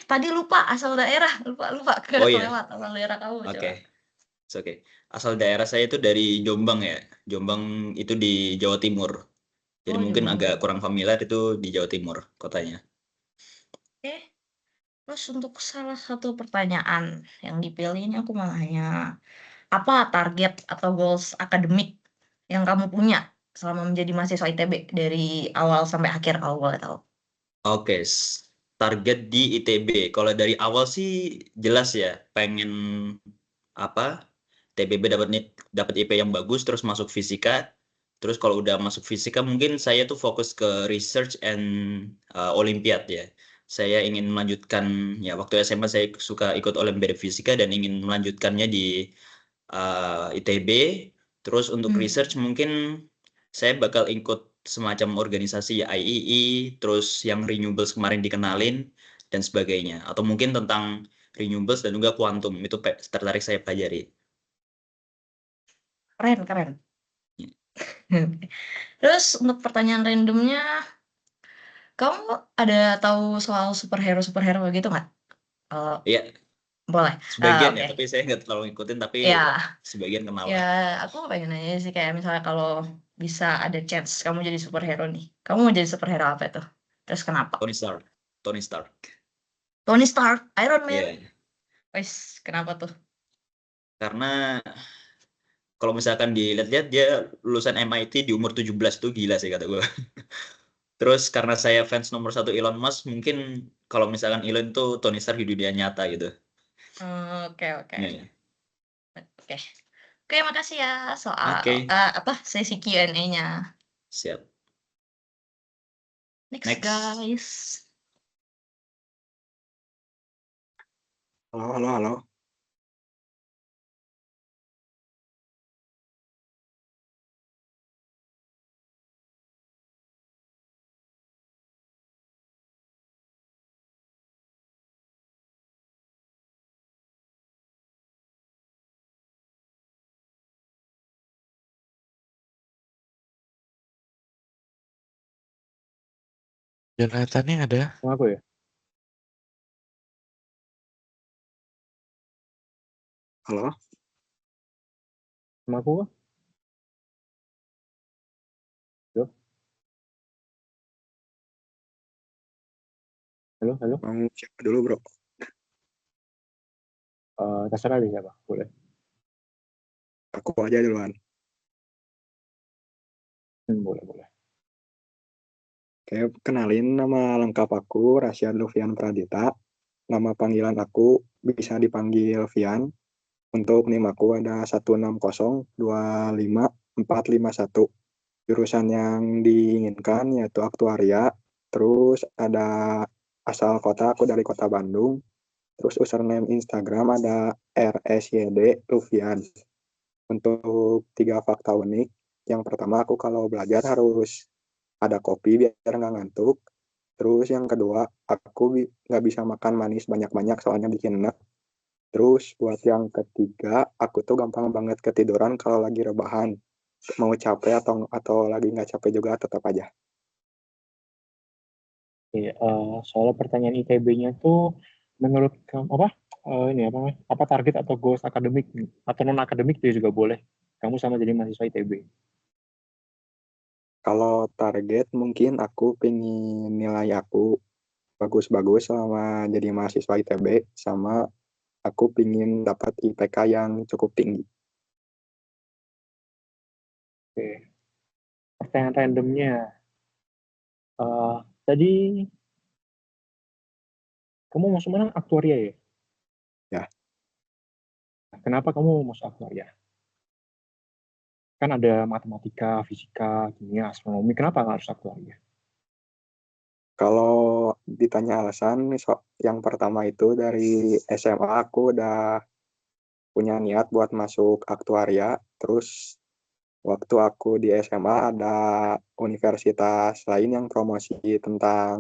Tadi lupa asal daerah. Lupa Oh iya. kelewat asal daerah kamu. Oke. Coba. Oke. Asal daerah saya itu dari Jombang ya. Jombang itu di Jawa Timur. Jadi mungkin Jombang. agak kurang familiar itu di Jawa Timur kotanya. Oke. Terus untuk salah satu pertanyaan yang dipilih ini aku mau nanya. Apa target atau goals akademik yang kamu punya selama menjadi mahasiswa ITB dari awal sampai akhir kalau boleh tahu? Oke, target di ITB. Kalau dari awal sih jelas ya, pengen TBB dapat IP yang bagus, terus masuk fisika. Terus kalau udah masuk fisika mungkin saya tuh fokus ke research and Olimpiad ya. Saya ingin melanjutkan ya, waktu SMA saya suka ikut Olimpiade Fisika dan ingin melanjutkannya di ITB. Terus untuk research mungkin saya bakal ikut semacam organisasi ya, IEE, terus yang renewables kemarin dikenalin dan sebagainya. Atau mungkin tentang renewables dan juga kuantum, itu tertarik saya pelajari. Keren. Terus untuk pertanyaan randomnya, kamu ada tahu soal superhero gitu nggak? Iya. Boleh. Sebagian Oke. ya, tapi saya nggak terlalu ngikutin, tapi sebagian kenal. Ya, aku pengen nanya sih kayak misalnya kalau bisa ada chance kamu jadi superhero nih. Kamu mau jadi superhero apa itu? Terus kenapa? Tony Stark. Tony Stark, Iron Man. Iya. Wes, kenapa tuh? Karena kalau misalkan dilihat-lihat dia lulusan MIT di umur 17 tuh gila sih kata gue. Terus karena saya fans nomor 1 Elon Musk, mungkin kalau misalkan Elon tuh Tony Stark di dunia nyata gitu. Oke. Ya. Oke, makasih ya soal sesi Q&A-nya. Siap. Next guys. Halo. Jonathan-nya ada? Sama aku ya? Halo. Sama aku kah? Halo. Mau siapa dulu, bro? Terserah deh siapa, boleh. Aku aja duluan. Boleh. Oke, kenalin nama lengkap aku, Rasyad Lufian Pradita. Nama panggilan aku bisa dipanggil Vian. Untuk NIM aku ada 160255451. Jurusan yang diinginkan yaitu aktuaria. Terus ada asal kota, aku dari kota Bandung. Terus username Instagram ada RSYD Lufian. Untuk 3 fakta unik, yang pertama aku kalau belajar harus ada kopi biar nggak ngantuk. Terus yang kedua, aku nggak bisa makan manis banyak-banyak soalnya bikin enak. Terus buat yang ketiga, aku tuh gampang banget ketiduran kalau lagi rebahan. Mau capek atau lagi nggak capek juga tetap aja. Oke, soal pertanyaan ITB-nya tuh menurut kamu apa target atau goals akademik atau non akademik itu juga boleh. Kamu sama jadi mahasiswa ITB. Kalau target mungkin aku pengen nilai aku bagus-bagus selama jadi mahasiswa ITB, sama aku pengen dapat IPK yang cukup tinggi. Oke. Pertanyaan randomnya. Tadi kamu masuk mana? Aktuaria ya? Ya. Kenapa kamu masuk aktuaria? Kan ada matematika, fisika, kimia, astronomi. Kenapa harus aktuaria? Kalau ditanya alasan, yang pertama itu dari SMA aku udah punya niat buat masuk aktuaria. Terus waktu aku di SMA ada universitas lain yang promosi tentang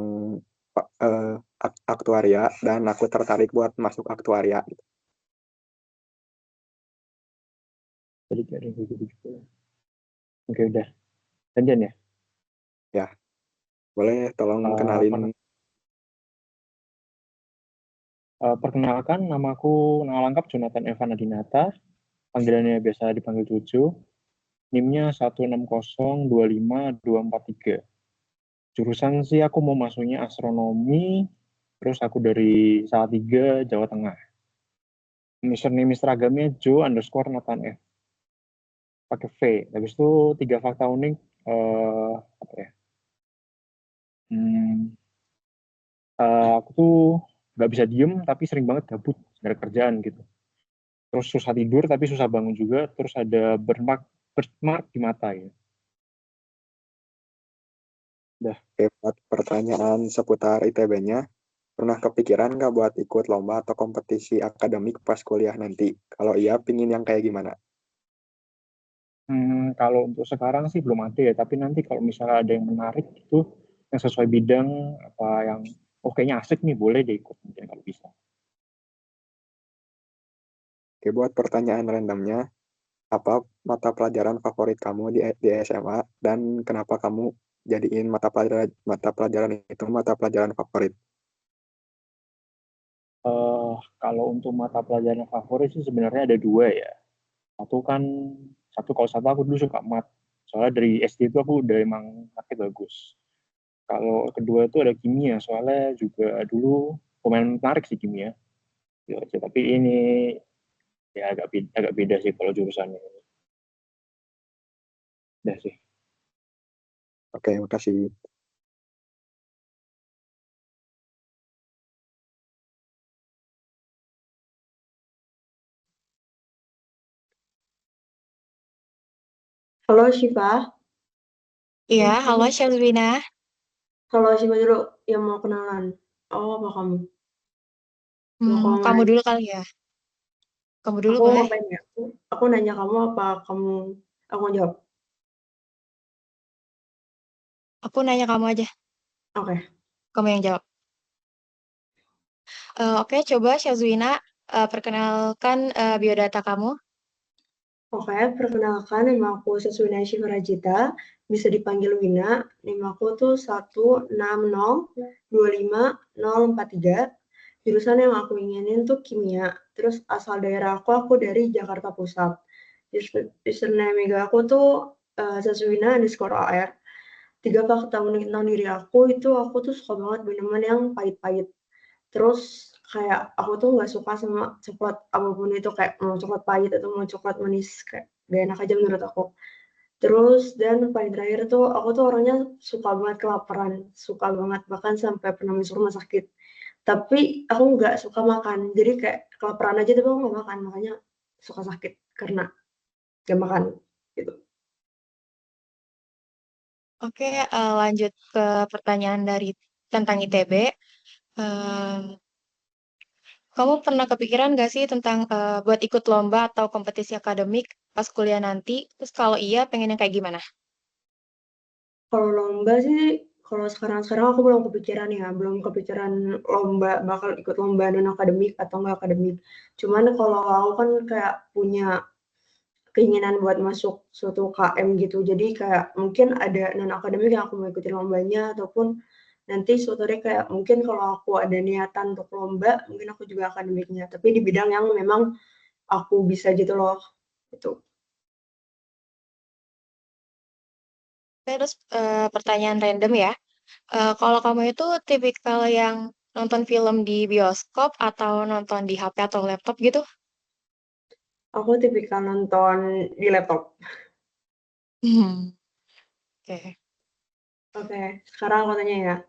aktuaria dan aku tertarik buat masuk aktuaria. Jadi kayak gitu. Oke, udah. Gantian ya? Ya. Boleh tolong kenalin. Perkenalkan, nama lengkap Jonathan Evan Adinata. Panggilannya biasa dipanggil Cucu. NIM-nya 160252443. Jurusan sih aku mau masuknya astronomi, terus aku dari Salatiga, Jawa Tengah. Username Instagramnya Jo_Nathan F. Pakai V. Habis itu 3 fakta unik, apa ya? Aku tuh nggak bisa diem, tapi sering banget gabut dari kerjaan gitu. Terus susah tidur, tapi susah bangun juga. Terus ada birthmark di mata ya. Udah. Buat pertanyaan seputar ITB-nya, pernah kepikiran nggak buat ikut lomba atau kompetisi akademik pas kuliah nanti? Kalau iya, pingin yang kayak gimana? Kalau untuk sekarang sih belum ada ya, tapi nanti kalau misalnya ada yang menarik itu, yang sesuai bidang, apa yang kayaknya asik nih, boleh deh ikut mungkin kalau bisa. Oke, buat pertanyaan randomnya, apa mata pelajaran favorit kamu di SMA dan kenapa kamu jadiin mata pelajaran itu mata pelajaran favorit? Kalau untuk mata pelajaran favorit sih sebenarnya ada 2 ya. Kalau satu aku dulu suka mat. Soalnya dari SD itu aku udah emang matnya bagus. Kalau kedua itu ada kimia, soalnya juga dulu lumayan menarik sih kimia. Ya, tapi ini ya agak beda sih kalau jurusannya. Udah sih. Oke, makasih. Halo Syifa. Iya, halo Syazwina. Halo Syifa dulu yang mau kenalan. Apa kamu? Kamu dulu kali ya. Kamu dulu Aku mau boleh. tanya. Aku nanya kamu apa aku jawab? Aku nanya kamu aja. Oke. Kamu yang jawab. Oke, coba Syazwina perkenalkan biodata kamu. Oke, perkenalkan nama aku Syazwina Syifa Rajita, bisa dipanggil Wina. Nama aku tuh 160250043. Jurusan yang aku inginin tuh kimia. Terus asal daerah aku dari Jakarta Pusat. Username aku tuh Syazwina_AR. 3 fakta unik tentang diri aku tuh suka banget minuman yang pahit-pahit. Terus kayak aku tuh nggak suka sama coklat apapun itu, kayak mau coklat pahit atau mau coklat manis, kayak gak enak aja menurut aku. Terus dan paling terakhir tuh aku tuh orangnya suka banget kelaparan, suka banget bahkan sampai pernah masuk rumah sakit. Tapi aku nggak suka makan, jadi kayak kelaparan aja tapi aku nggak makan, makanya suka sakit karena gak makan gitu. Oke, lanjut ke pertanyaan tentang ITB. Kamu pernah kepikiran nggak sih tentang buat ikut lomba atau kompetisi akademik pas kuliah nanti? Terus kalau iya, pengen yang kayak gimana? Kalau lomba sih, kalau sekarang-sekarang aku belum kepikiran ya, belum kepikiran lomba, bakal ikut lomba non-akademik atau nggak akademik. Cuman kalau aku kan kayak punya keinginan buat masuk suatu KM gitu, jadi kayak mungkin ada non-akademik yang aku mau ikutin lombanya, ataupun nanti suatu hari kayak mungkin kalau aku ada niatan untuk lomba, mungkin aku juga akademiknya, tapi di bidang yang memang aku bisa gitu loh, gitu. Terus pertanyaan random ya. Kalau kamu itu tipikal yang nonton film di bioskop atau nonton di HP atau laptop gitu? Aku tipikal nonton di laptop. Oke. Oke, sekarang aku tanya ya,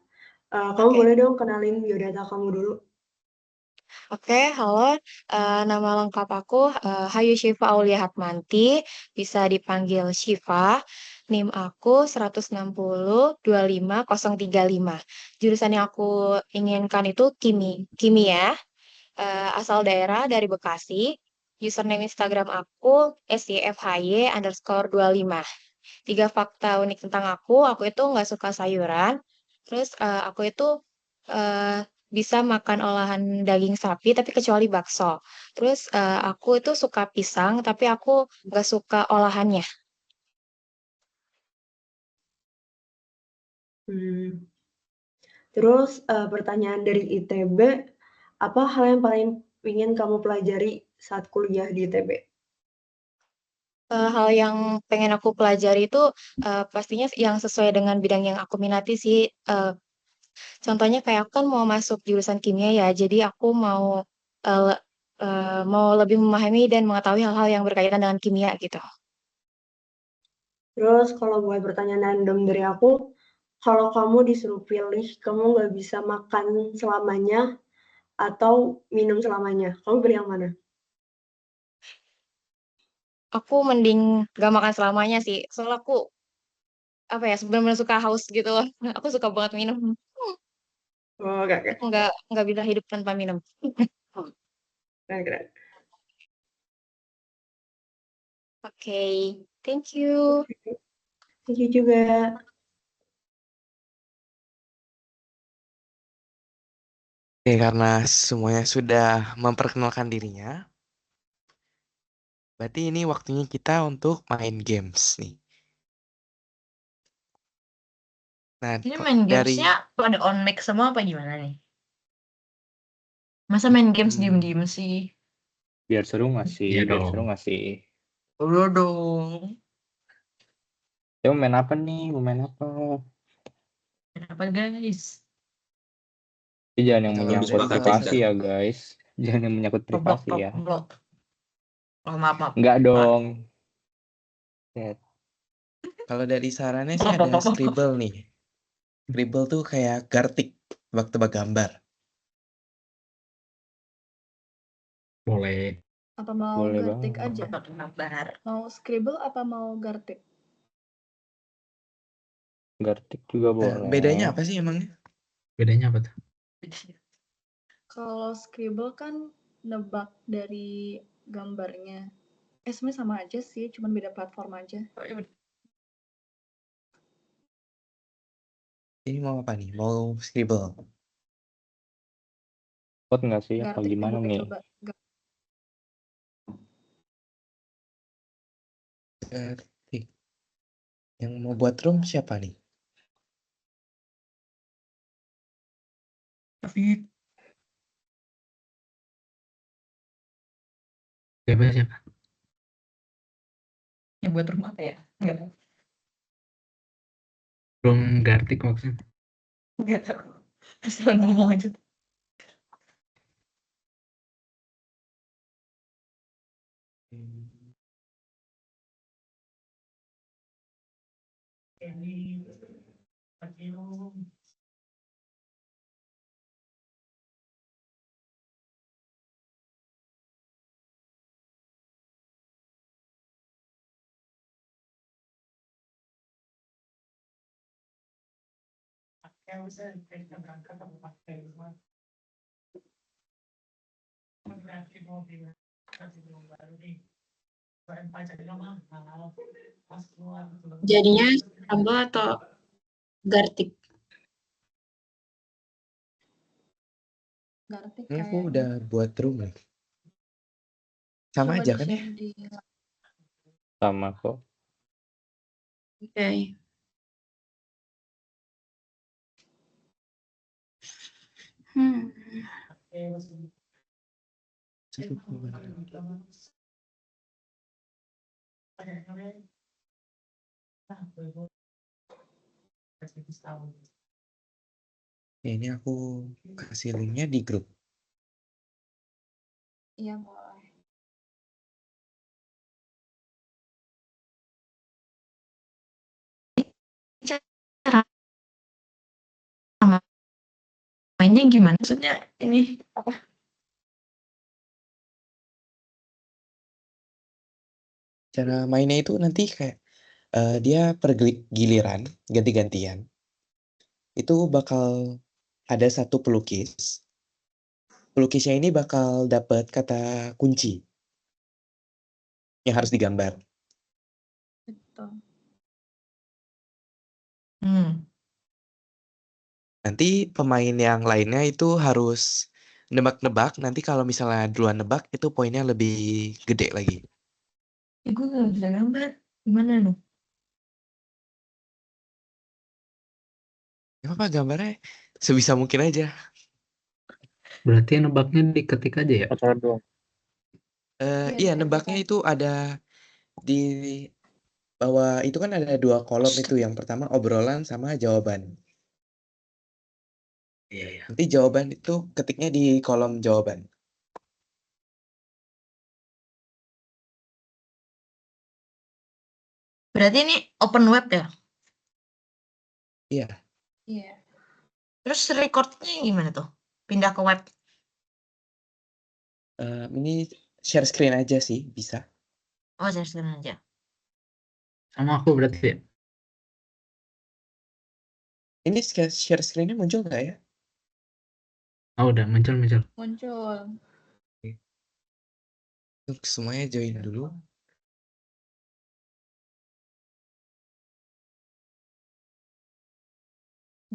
kamu boleh dong kenalin biodata kamu dulu? Oke, halo. Nama lengkap aku Hayu Syifa Aulia Hatmanti, bisa dipanggil Syifa. NIM aku 160-25035. Jurusan yang aku inginkan itu kimia. Asal daerah dari Bekasi. Username Instagram aku syfhy_25. 3 fakta unik tentang aku itu nggak suka sayuran. Terus aku itu bisa makan olahan daging sapi tapi kecuali bakso. Terus aku itu suka pisang tapi aku nggak suka olahannya. Terus pertanyaan dari ITB, apa hal yang paling ingin kamu pelajari saat kuliah di ITB? Hal yang pengen aku pelajari itu pastinya yang sesuai dengan bidang yang aku minati sih. Contohnya kayak aku kan mau masuk jurusan kimia ya, jadi aku eh, mau lebih memahami dan mengetahui hal-hal yang berkaitan dengan kimia gitu. Terus kalau buat pertanyaan random dari aku, kalau kamu disuruh pilih, kamu nggak bisa makan selamanya atau minum selamanya, kamu pilih yang mana? Aku mending gak makan selamanya sih, soalnya aku apa ya benar-benar suka haus gitu loh. Aku suka banget minum. Oh, oke. Aku nggak bisa hidup tanpa minum. Keren. Oke, thank you. Thank you juga. Oke, karena semuanya sudah memperkenalkan dirinya, berarti ini waktunya kita untuk main games nih. Nah, Ini main dari gamesnya pada on mic semua apa gimana nih? Masa main games diem-diem sih? Biar seru nggak sih? Iya Biar dong. seru nggak sih? Udah dong. Ya mau main apa nih? Mau main apa? Kenapa guys? Jangan yang Kalau menyangkut sepakat privasi kita. ya guys. Jangan yang menyangkut privasi ya. Blok. Oh, maaf. Enggak dong. Kalau dari sarannya sih ada Scribble nih. Scribble tuh kayak Gartic, tebak-tebak gambar. Boleh. Apa mau Boleh Gartic banget. aja? Mau Scribble apa mau Gartic? Gartic juga boleh. Bedanya apa sih emangnya? Bedanya apa tuh? Kalau Scribble kan nebak dari gambarnya. Sebenarnya sama aja sih, cuman beda platform aja. Ini mau apa nih? Mau Scribble? Pot nggak sih? Apa Gartic gimana deh, nih? coba. Gartic. Yang mau buat room siapa nih? David. Siapa? Yang buat rumah apa ya? Enggak. Belum Gartic maksudnya. Enggak tahu. Asal ngomong aja. Jadinya Scrabble atau Gartic? Gartic Ini aku kayaknya. udah buat room nih. Sama Coba aja kan ya? di-share di Sama kok. Oke. Hmm. Ya, ini aku kasih linknya di grup. Iya, boleh. Cara mainnya gimana? Maksudnya ini apa? Cara mainnya itu nanti kayak dia per giliran, ganti-gantian. Itu bakal ada satu pelukis. Pelukisnya ini bakal dapat kata kunci yang harus digambar. Betul. Nanti pemain yang lainnya itu harus nebak-nebak. Nanti kalau misalnya duluan nebak itu poinnya lebih gede lagi. Ya gue gak bisa gambar. Gimana nih? Gak apa-apa, gambarnya sebisa mungkin aja. Berarti nebaknya diketik aja ya? Pacaran doang. Iya, nebaknya itu ada di bawah itu kan ada 2 kolom itu. Yang pertama obrolan sama jawaban. Iya. Nanti jawaban itu ketiknya di kolom jawaban. Berarti ini open web ya? Iya. Iya. Terus recordnya gimana tuh? Pindah ke web? Ini share screen aja sih, bisa. Oh, share screen aja. Sama aku berarti ya? Ini share screen-nya muncul nggak ya? Oh, udah muncul. Muncul. Untuk semuanya join dulu.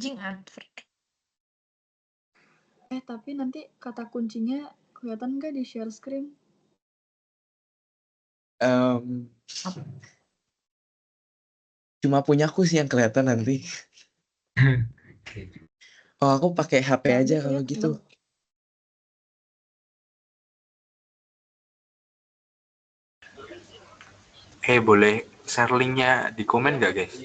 Jing advert. Tapi nanti kata kuncinya kelihatan nggak di share screen? Cuma punyaku sih yang kelihatan nanti. Oh, aku pakai HP aja kalau gitu. Boleh share linknya di komen nggak, guys?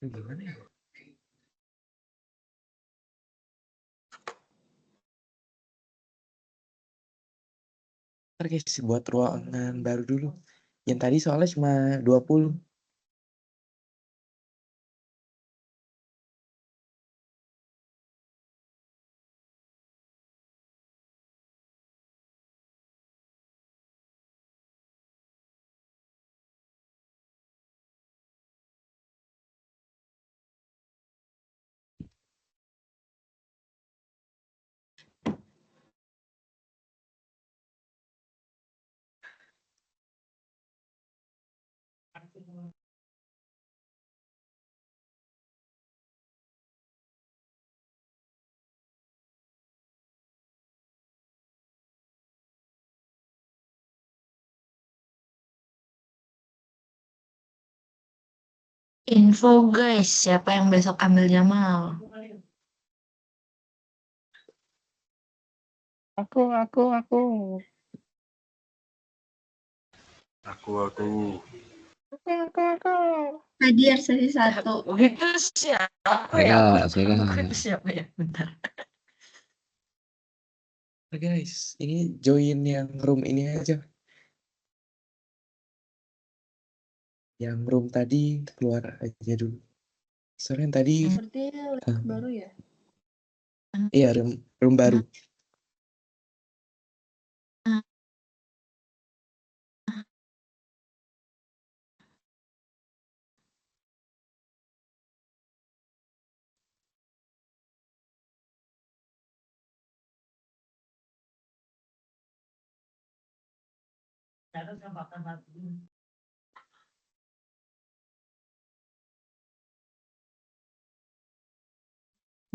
Gimana ya? Ntar guys, buat ruangan baru dulu. Yang tadi soalnya cuma 20. Info guys, siapa yang besok ambil Jamal? Aku. Hadir sesi 1. Itu siapa ya? Saya. Siapa ya? Bentar. Guys, ini join yang room ini aja. Yang room tadi keluar aja dulu. Soalnya yang tadi Berarti list baru ya? iya room baru.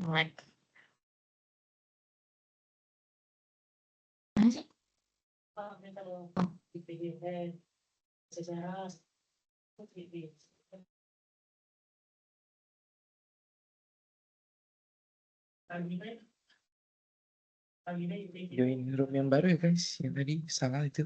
Like. Mana sih? Join room yang baru ya guys. Yang tadi salah itu.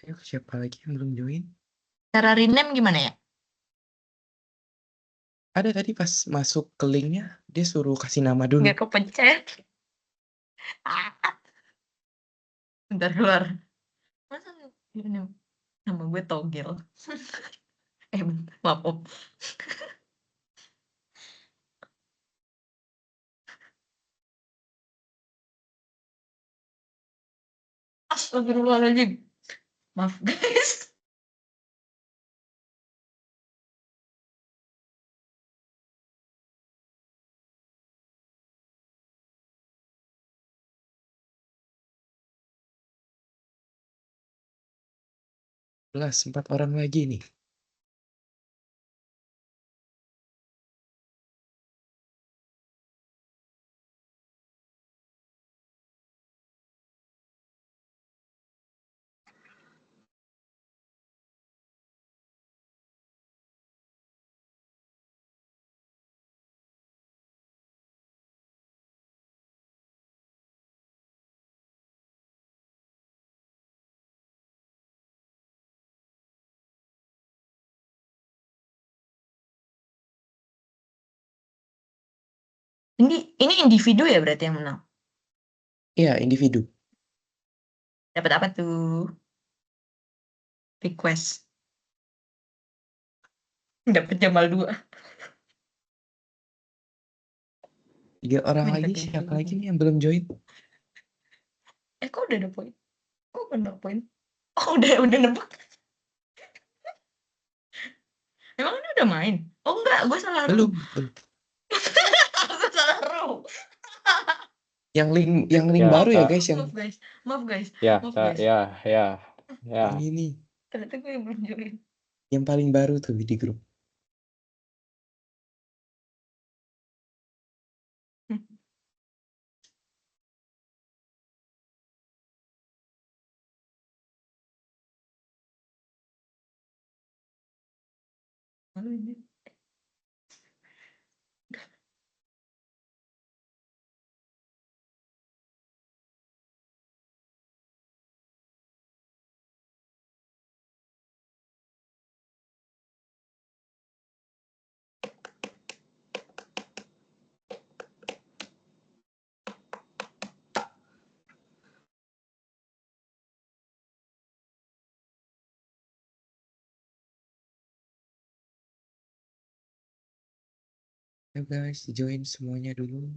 Ayo, siapa lagi yang belum join? Cara rename gimana ya? Ada tadi pas masuk ke linknya dia suruh kasih nama dulu. Nggak kepencet. Bentar keluar. Masa ini nama gue Togel. Maaf. Astagfirullahaladzim. Maaf guys. Plus 4 orang lagi nih. Ini individu ya berarti yang menang. Iya, individu. Dapat apa tuh? Request. Dapat Jamal 2. 3 orang Minta lagi, ganti siapa dulu. lagi nih yang belum join? Kok udah ada poin? Kok udah poin? Oh, udah nebak. Emang ini udah main? Oh enggak, gue salah Belum. Aku salah row. Yang link Ya, baru ya Kak. guys yang Maaf guys. Ya, Maaf Kak. guys. Ya. ini nih. Ternyata gue yang belum join. Yang paling baru tuh di grup. Malu ini. Ayo guys, join semuanya dulu.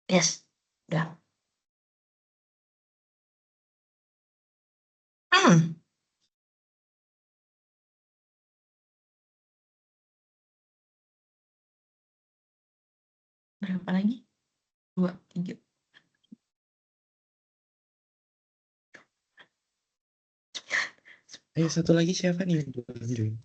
Yes, udah. Berapa lagi? 2, 3. Ayo satu lagi siapa nih yang belum join?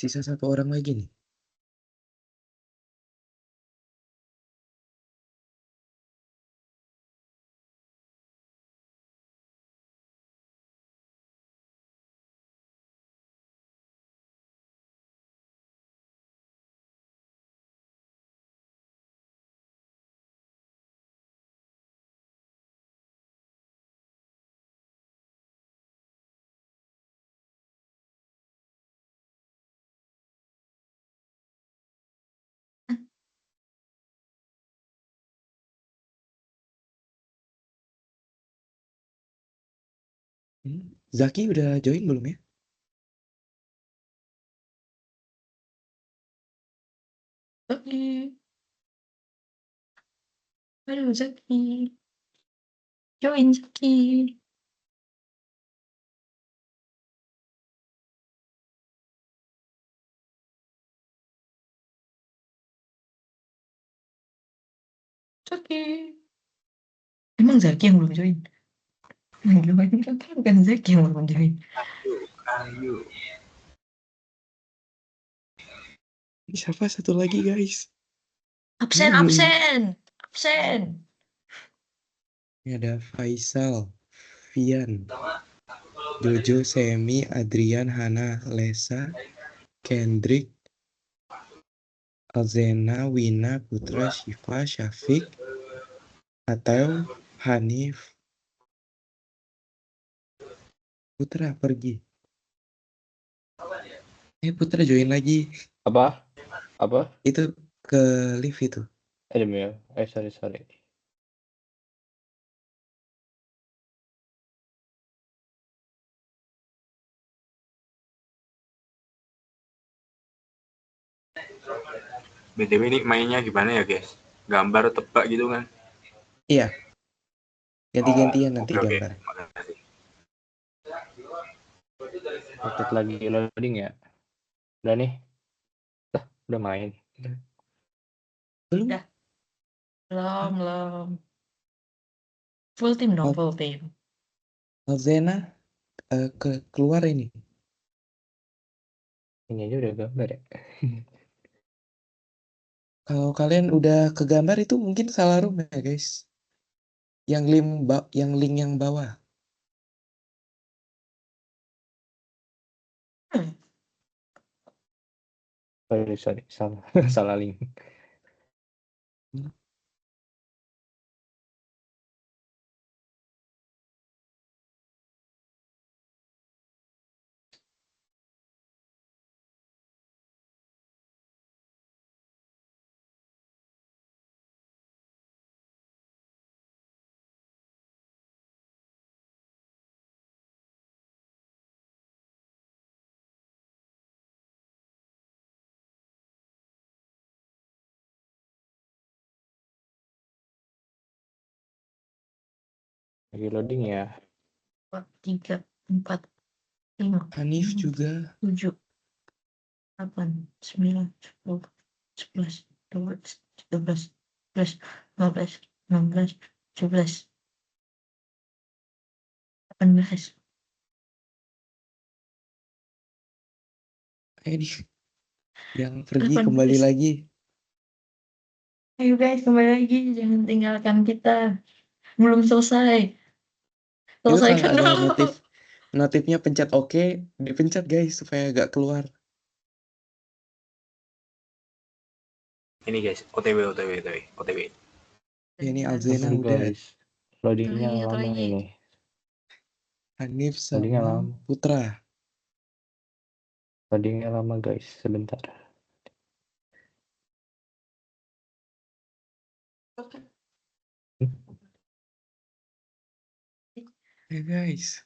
Sisa 1 orang lagi nih. Zaki udah join belum ya? Zaki. Aduh, Zaki. Join, Zaki. Zaki. Emang Zaki yang belum join? Bukan Zaki yang belum join. Ayo. Siapa satu lagi guys? Absen. Ini ada Faisal, Vian, Jojo, Semi, Adrian, Hana, Lesa, Kendrick, Alzena, Wina, Putra, Syifa, Syafiq, Atau, Hanif. Putra pergi. Putra join lagi. Apa? Itu ke live itu. Sorry. BTW ini mainnya gimana ya guys? Gambar tebak gitu kan? Iya. Ganti-gantian nanti Oke. gambar. Makasih. Roket lagi loading ya. Udah nih. Udah main. Udah. Belum. Full team dong, full team. Alzena keluar ini. Ini aja udah gambar ya. Kalau kalian udah ke gambar itu mungkin salah room ya guys. Yang link yang bawah. Sorry. Salah link. Lagi loading ya. 3, 4, 5, Hanif juga. 7, 8, 9, 10, 11, 12, 13, 14, 15, 16, 17, 18. Yang pergi 18. kembali lagi. Ayo guys, kembali lagi. Jangan tinggalkan kita. Belum selesai. Itu kalau Selesaikan ada dulu. notifnya pencet oke, dipencet guys supaya gak keluar. Ini guys, OTW. Ini Alzena udah. Guys. Loadingnya lama ini. Hanif sama Putra. Loadingnya lama guys, sebentar. Ya guys.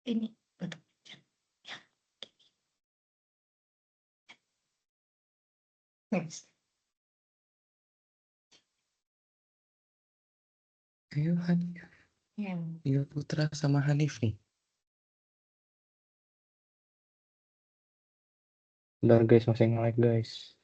Ini untuk next. Ayo Hanif. Yang Tinggal Putra sama Hanif nih. Udah guys, masih nge-like guys.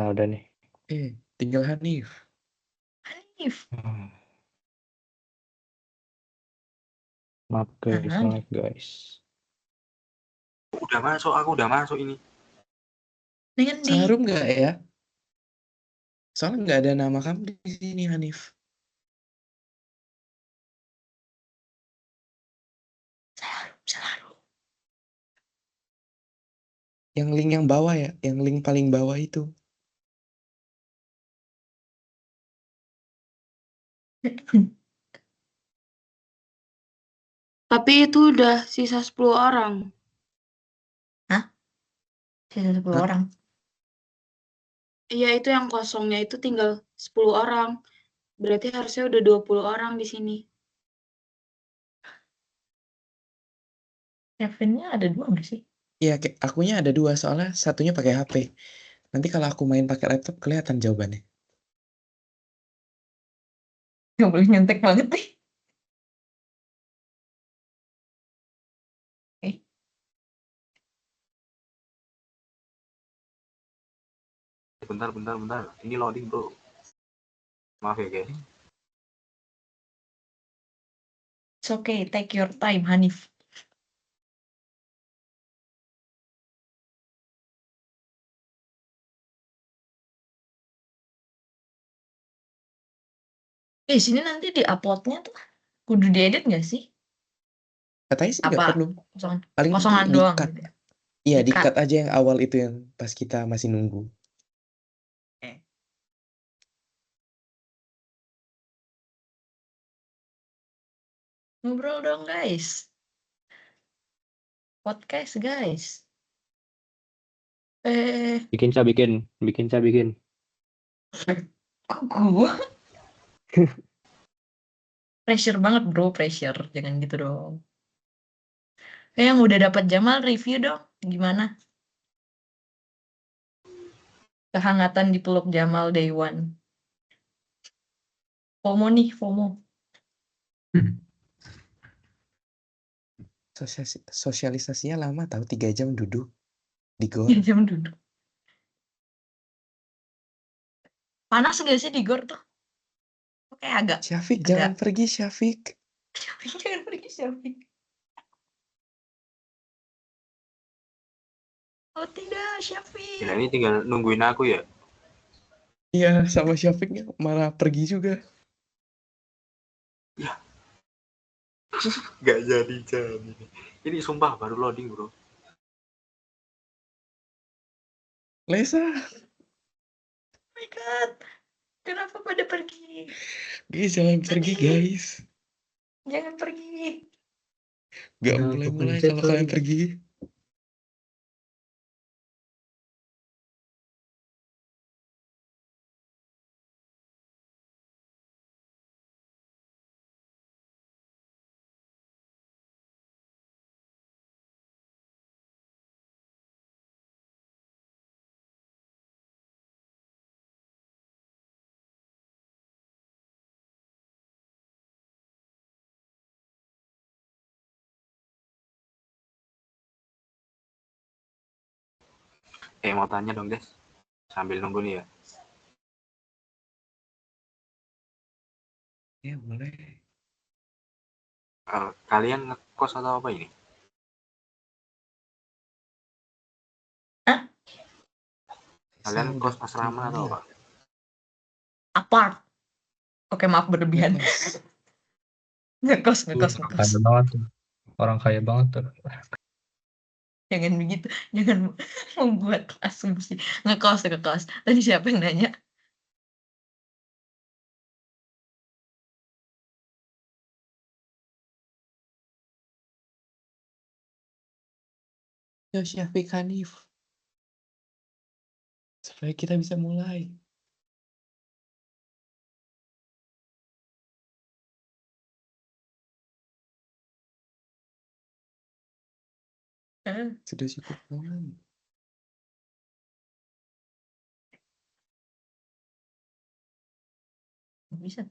Nah udah nih. Tinggal Hanif. Hanif. Maaf guys, nge-like guys. Aku udah masuk ini. Dengan di Sarum nggak ya? Soalnya nggak ada nama kamu di sini Hanif. Sarum. Yang link yang bawah ya, yang link paling bawah itu. Tapi itu udah sisa 10 orang. Sisa 10 orang. Iya, itu yang kosongnya itu tinggal 10 orang. Berarti harusnya udah 20 orang di sini. Kevinnya ada 2 nggak sih? Iya, akunya ada 2 soalnya satunya pakai HP. Nanti kalau aku main pakai laptop kelihatan jawabannya. Nggak boleh nyontek banget nih. Bentar. Ini loading bro. Maaf ya guys. It's okay, take your time, Hanif. Sini nanti di-upload-nya tuh kudu diedit nggak sih? Katanya sih nggak Apa perlu. kosongan, Paling nanti kosongan doang di-cut. gitu ya? Iya, Di-cut. di-cut aja yang awal itu yang pas kita masih nunggu. Ngobrol dong guys. Podcast guys. Bikin. Kok gua? Pressure banget bro, pressure. Jangan gitu dong. Yang udah dapat Jamal review dong. Gimana? Kehangatan dipeluk Jamal day one. FOMO nih, FOMO. Sosialisasinya lama tahu 3 jam duduk di gor. 3 jam duduk. Panas nggak sih di gor tuh? Oke, agak. Syafiq, jangan pergi Syafiq. Jangan pergi Syafiq. Oh tidak, Syafiq. Nah, ini tinggal nungguin aku ya. Iya, sama Syafiqnya malah pergi juga. Ya. Gak jadi. Ini sumpah baru loading bro. Lesa. Oh my god. Kenapa pada pergi? Guys, jangan pergi guys. Jangan pergi. Gak mulai-mulai kalau kalian pergi. Mau tanya dong Des. Sambil nunggu nih ya. Ya boleh. Kalian ngekos atau apa ini? Hah? Kalian Saya kos udah asrama atau kuliah. apa? Apart. Oke, maaf berlebihan. Ngekos. Ngekos. Orang kaya banget tuh. Orang kaya banget tuh. Jangan begitu. Jangan membuat asumsi. Ngekos. Tadi siapa yang nanya? Yo, Syafiq Hanif. Supaya kita bisa mulai. Sudah cukup malam. Bisa.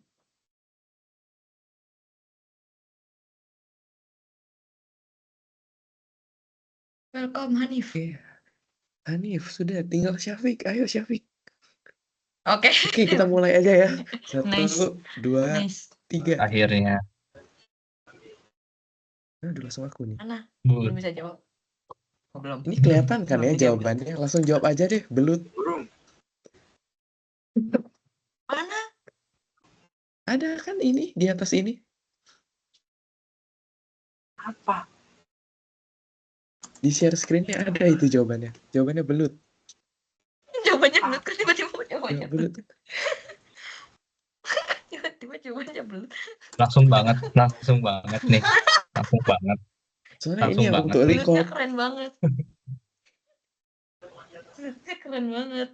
Welcome Hanif. Hanif, sudah tinggal Syafiq. Ayo Syafiq. Oke. Oke, kita mulai aja ya. 1, Nice. 2, Nice. 3. Akhirnya. Udah langsung aku nih. Mana? Bud. Belum bisa jawab. Oh, belum. Ini kelihatan kan Belum ya dijawab. jawabannya? Langsung jawab aja deh, belut. Burung. Mana? Ada kan ini di atas ini? Apa? Di share screen-nya ada itu jawabannya. Jawabannya belut. Jawabannya belut. Kok tiba-tiba jawabannya Ya, belut. Tiba-tiba jawabannya belut. Langsung banget nih. Langsung banget. Soalnya Langsung ini yang banget. untuk Belutnya record. keren banget. Belutnya keren banget.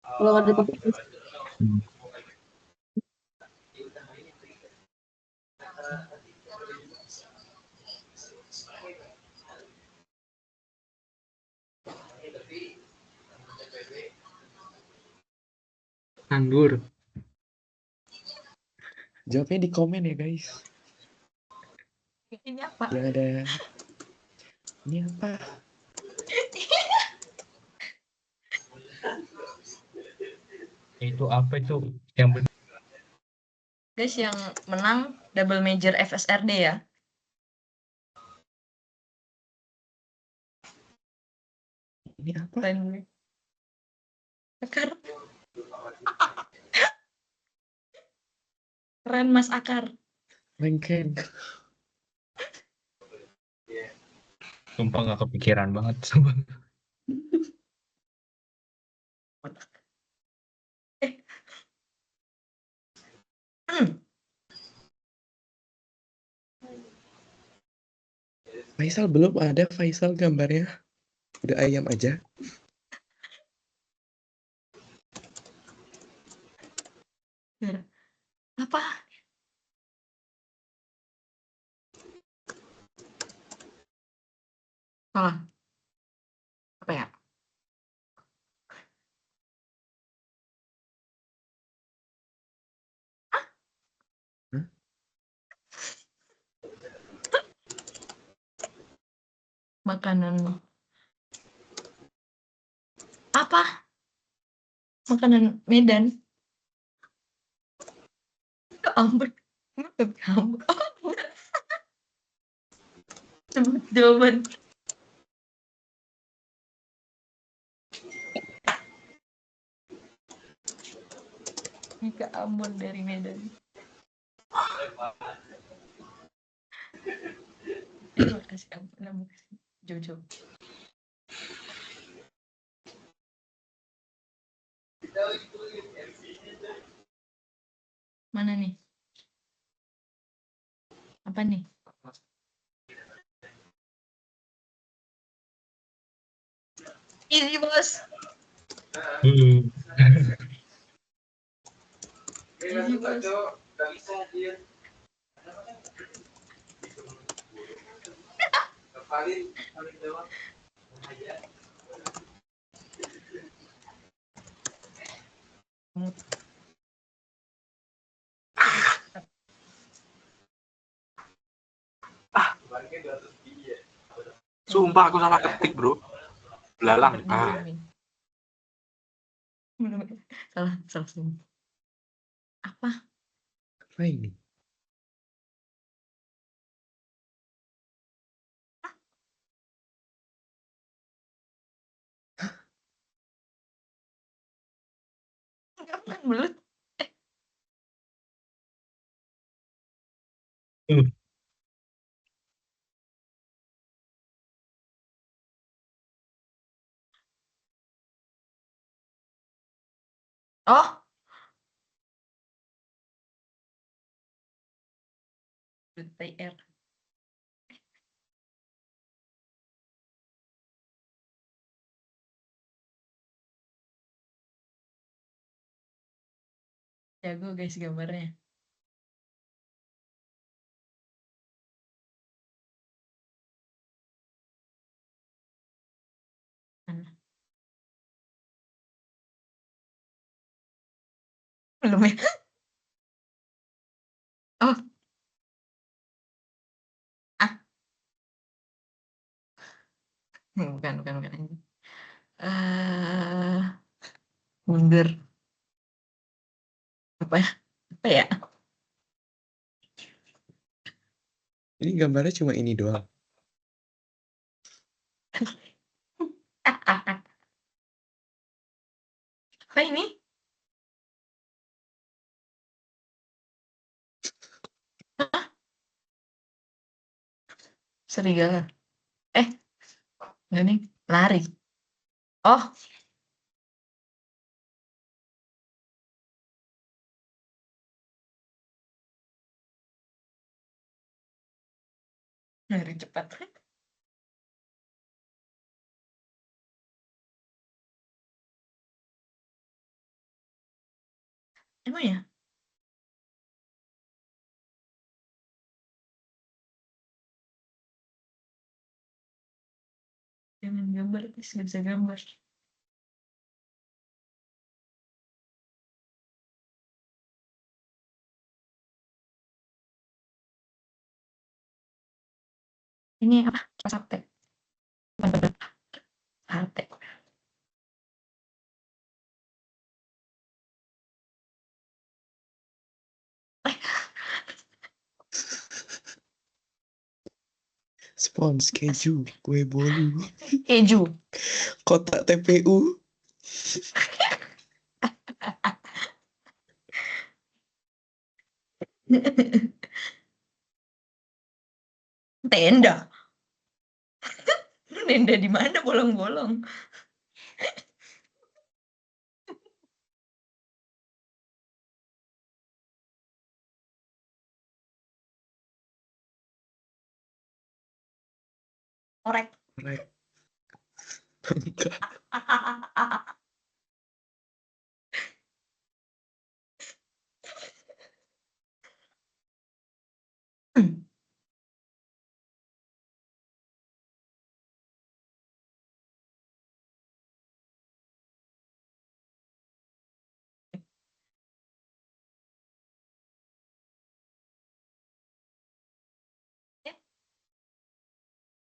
Kalau ada topik Anggur. Jawabnya di komen ya, guys. Ini apa? Yang ada. Ini apa? Itu apa itu? Yang benar. Guys, yang menang double major FSRD ya. Ini apa? Keren. Akar. Keren Mas Akar. Lengkeng. Sumpah gak kepikiran banget. Sumpah. Faisal belum ada Faisal gambarnya. Udah ayam aja. Apa? Salah. Apa ya? Makanan. Apa? Makanan Medan. Ya ampun. Sebut jawaban. Mika Ambon dari Medan. Terima kasih Ambon. Terima kasih Jojo. Mana nih? Apa nih? Ini bos. Ini bos. Sumpah aku salah ketik, bro. Belalang. Salah semua. Apa? Apa ini? Kapan belut? Oh, belut PR. Jago guys gambarnya. Mana? Belum ya? Oh, ah, bukan ini. Mundur. Apa ya? Apa ya? Ini gambarnya cuma ini doang. Apa ini? Hah? Serigala. Enggak nih, lari. Oh, lari cepat. Emang ya? Jangan gambar, guys. Nggak bisa gambar. Ini apa? Sate. Sate. Spons keju, kue bolu, Keju. kotak TPU. Tenda. Tenda di mana bolong-bolong? Korek. Korek. Bangka.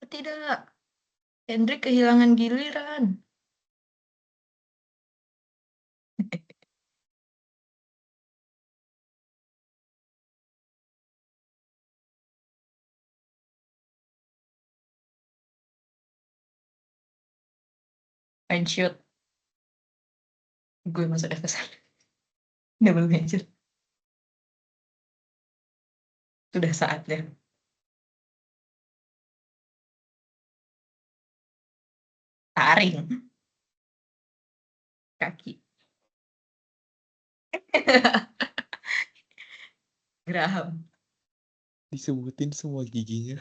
Tidak. Hendrik kehilangan giliran. Main shoot. Gue masuk FSL. Double major. Sudah saatnya. Taring. Kaki. Graham. Disebutin semua giginya.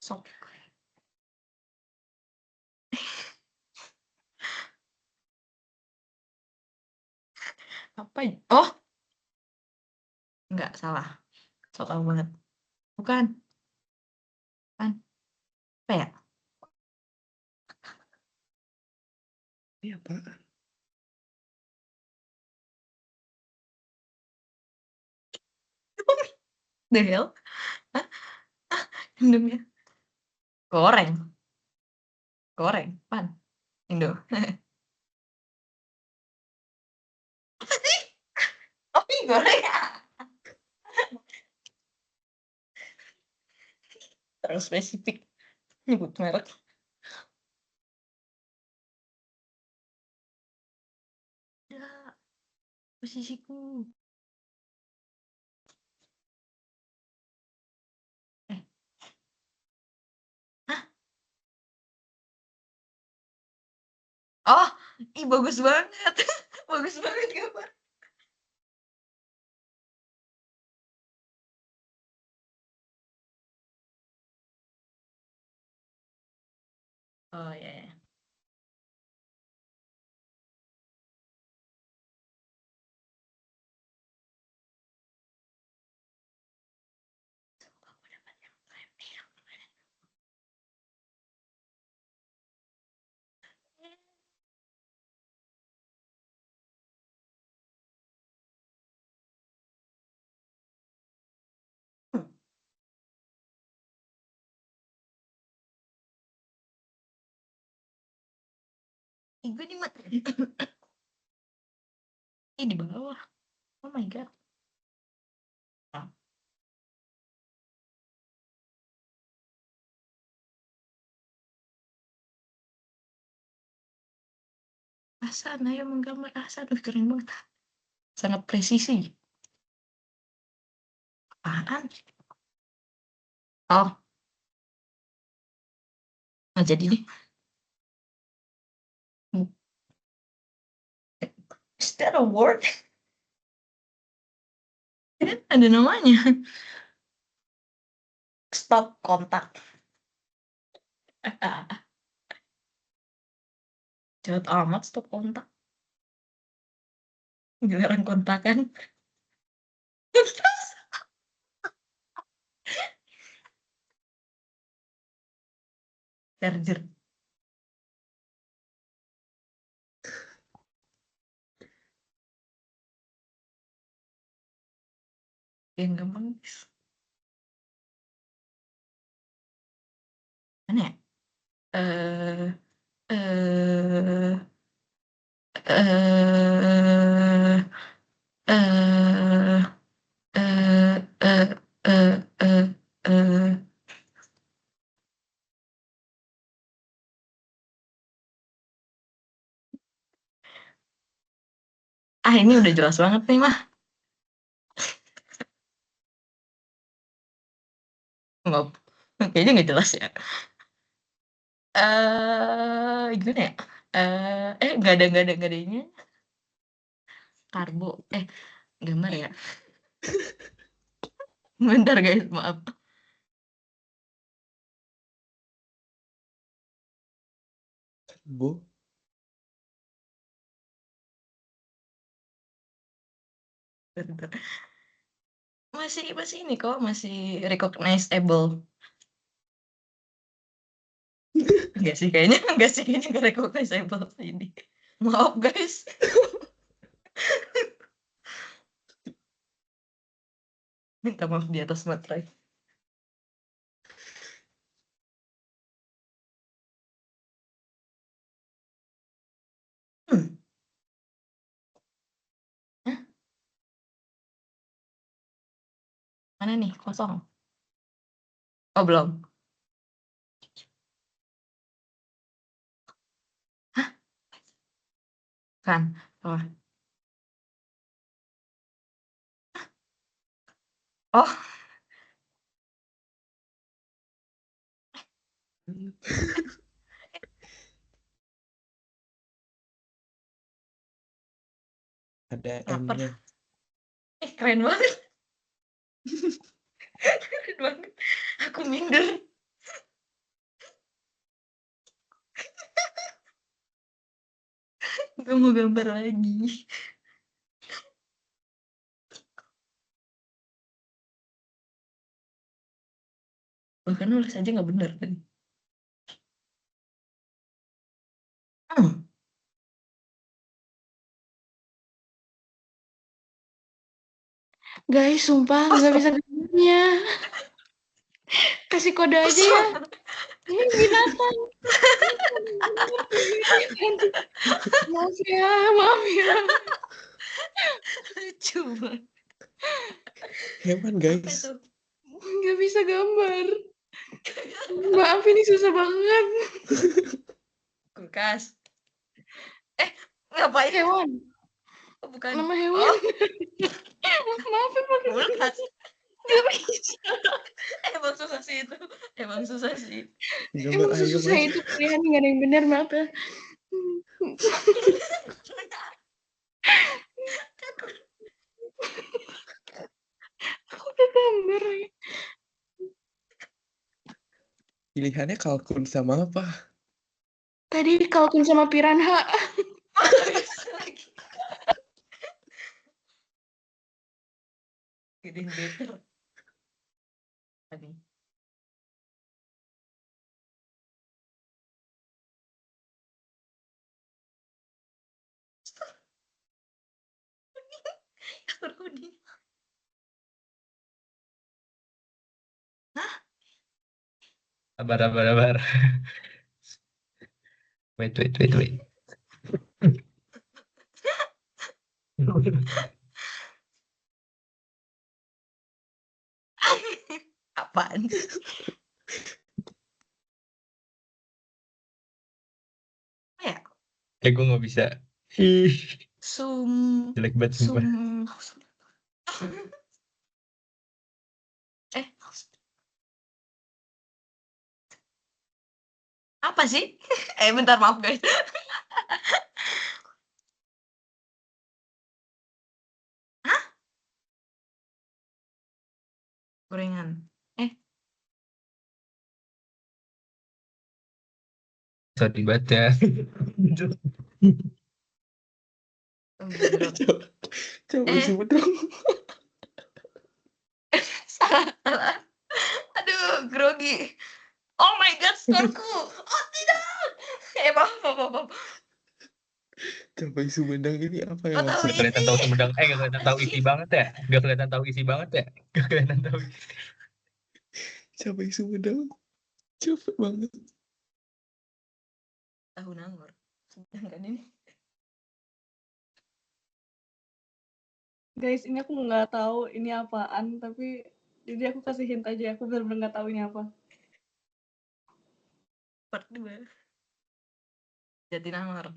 Sok. Apa? Oh. Enggak, salah. So tau banget. Bukan. Apa ya? Ini apaan? The hell? Hah? Indomie. Goreng. Goreng, apaan? Indo. Apa sih? Oh, mie goreng. Terlalu spesifik nyebut merek. Ya, posisiku. Hah? Oh, ih bagus banget. Bagus banget gambar. Oh ya. Yeah. Ih, gue di Ih, di bawah. Oh my god. Ah. Hasan, ayo menggambar Hasan. Keren banget. Sangat presisi. Apaan? Oh. Nggak jadi deh. Is that a word? Ada namanya. Stop kontak. Jahat amat stop kontak. Giliran kontakan. Charger. Yang gampang. Mana ya? Eh eh eh eh eh ini udah jelas banget nih mah. Nggak, kayaknya nggak jelas ya. Gimana ya? Nggak ada ini. Karbo. Gambar ya. Bentar guys, maaf. Bu. Bentar. Masih ini kok, masih recognizable. Enggak sih kayaknya nggak recognizable ini. Maaf guys. Minta maaf di atas materai. Hah? Mana nih? Kosong. Oh, belum. Hah? Kan. Oh. Oh. Ada Lapar. M-nya. Keren banget. Keren banget. Aku minder. Gue mau gambar lagi. Bahkan nulis aja nggak bener tadi. Guys, sumpah nggak bisa gambarnya. Kasih kode aja ya. Ini binatang. Maaf ya, maaf ya. Lucu banget. Hewan, Apa guys. itu? Nggak bisa gambar. Maaf, ini susah banget. Kulkas. Ngapain? Hewan. Oh, bukan. Nama hewan. Maaf ya, pakai Kulkas. nggak bisa. Emang susah sih itu. Emang susah sih. Gambar Emang ayam susah aja. itu pilihan, nggak ada yang benar, maaf ya. Aku udah gambar ya. Pilihannya kalkun sama apa? Tadi kalkun sama piranha. Gedein better. Apa nih? Kasur kuning. Sabar. Wait. Apaan? Apa ya? Gue nggak bisa. Ih, Sum. jelek banget sumpah. Apa sih? Bentar, maaf guys. Hah? Gorengan. Bisa dibaca. Coba sebut dong. Salah. Aduh, grogi. Oh my god, skorku. Oh tidak. Maaf. Coba Sumedang ini apa ya Gak tahu Gak kelihatan tahu Sumedang. Gak kelihatan tahu isi banget ya. Gak kelihatan tahu isi banget ya. Gak kelihatan tahu isi. Coba Sumedang. Cepet banget. Tahu Nangor. Sumedang kan ini. Guys, ini aku nggak tahu ini apaan, tapi jadi aku kasih hint aja. Aku benar-benar nggak tahu ini apa. Part 2. Jatinangor.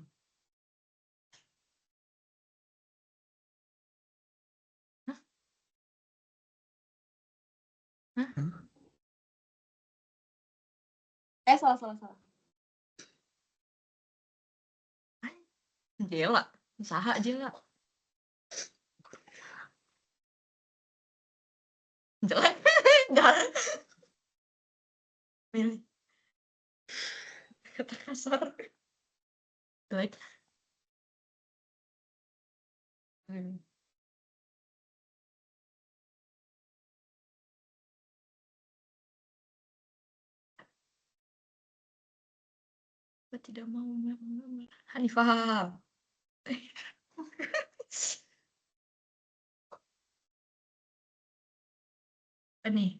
Salah. Jela. Saha Jela. Jelek. Jangan. Milih. Kata kasar. Jelek. Apa tidak mau Hanifah. Ini.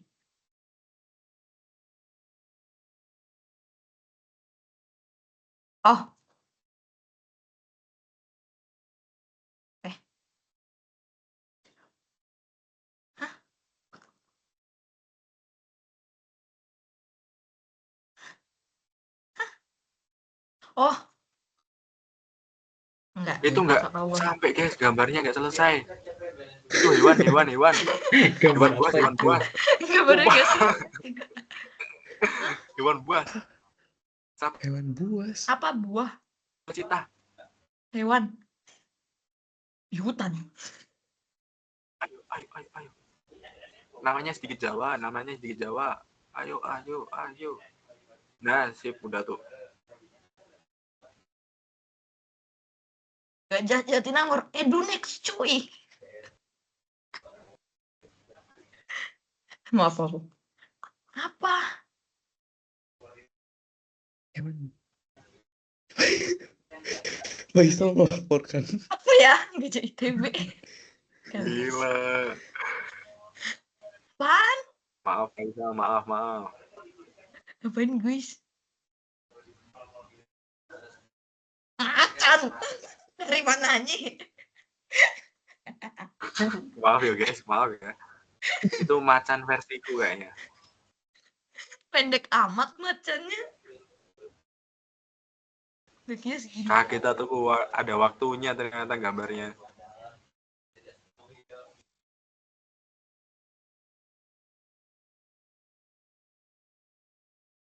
Oh. Hah? Oh. Enggak. Itu enggak sampai guys, gambarnya enggak selesai. Itu hewan. Hewan buas. Gambarnya enggak sih? Hewan buas. Hewan buas. Apa buah? Cita. Hewan. Di hutan. Ayo. Namanya sedikit Jawa. Ayo. Nah, sip udah tuh. Gajah Jatinangor. Dunex cuy. Maaf aku. Apa? Hewan. Faisal melaporkan. Apa ya? Gajah ITB. Gila. Apaan? Maaf Faisal, maaf. Apaan guys? Macan. Dari mananya? Maaf ya guys, maaf ya. Itu macan versiku kayaknya. Pendek amat macannya. Deknya segini. Kaget tuh ada waktunya ternyata gambarnya.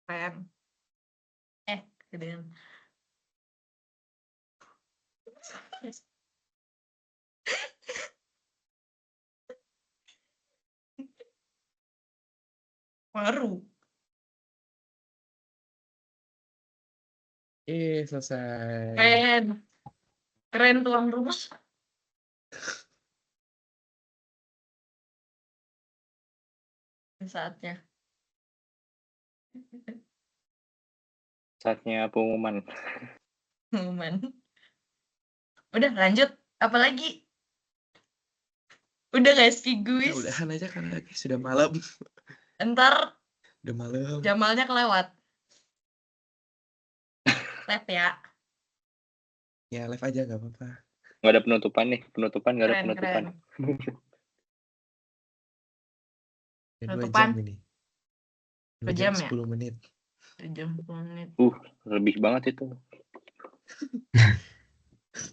Keren. Kegedean. Baru. Selesai. Keren tuan rumah. Saatnya. Saatnya pengumuman. Udah lanjut. Apalagi? Udah gak sih guys? Udahan aja kan lagi sudah malam. Ntar Udah malam. Jamalnya kelewat. Live ya. Ya live aja gak apa-apa. Nggak ada penutupan nih. Penutupan nggak ada Keren, penutupan. Ya, 2 Penutupan. jam ini. 2 jam ya? 10 menit. 2 jam 10 menit. Lebih banget itu.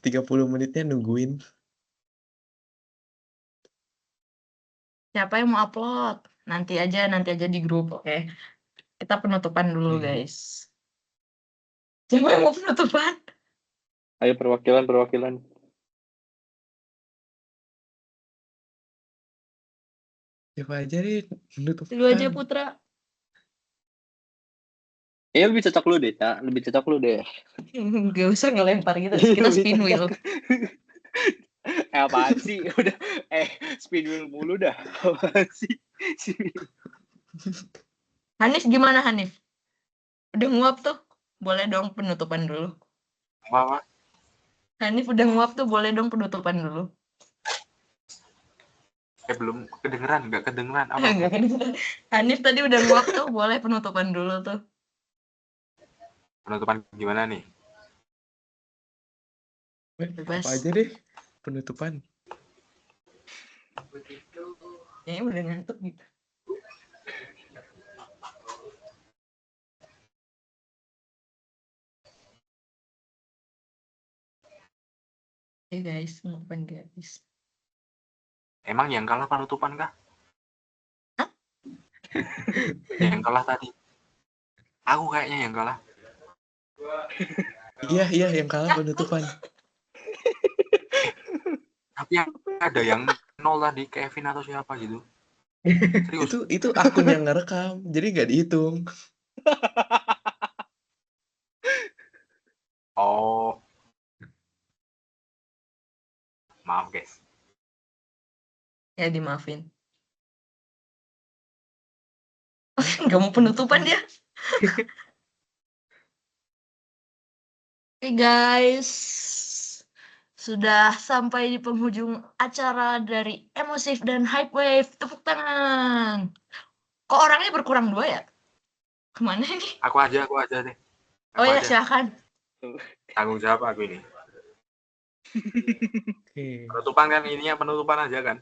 30 menitnya nungguin. Siapa yang mau upload? Nanti aja di grup, oke? Kita penutupan dulu, guys. Siapa yang mau penutupan? Ayo perwakilan. Siapa aja nih penutupan? Lu aja Putra. Lebih cocok lu deh, Cak. Lebih cocok lu deh. Gak usah ngelempar gitu. Kita spin wheel. Apaan sih? Udah spin wheel mulu dah. Apaan sih? Hanif gimana Hanif? Udah nguap tuh? Boleh dong penutupan dulu. Apa? Hanif udah nguap tuh, boleh dong penutupan dulu. Belum kedengeran, nggak kedengeran. Apa? Nggak kedengeran. Hanif tadi udah nguap tuh, boleh penutupan dulu tuh. Penutupan gimana nih? Bebas. Apa aja deh penutupan. Kayaknya udah ngantuk gitu. Oke guys, penutupan guys. Emang yang kalah penutupan kah? Hah? Yang kalah tadi. Aku kayaknya yang kalah. Iya yang kalah penutupan. Tapi ada yang 0 tadi, Kevin atau siapa gitu. Serius. Itu akun yang ngerekam, jadi nggak dihitung. Oh. Maaf guys. Ya dimaafin. Gak mau penutupan dia. Oke guys, sudah sampai di penghujung acara dari Emosif dan Hype Wave. Tepuk tangan. Kok orangnya berkurang 2 ya? Kemana nih? Aku aja deh. Oh ya, silakan. Tanggung jawab aku ini. Oke. Penutupan kan, ininya penutupan aja kan?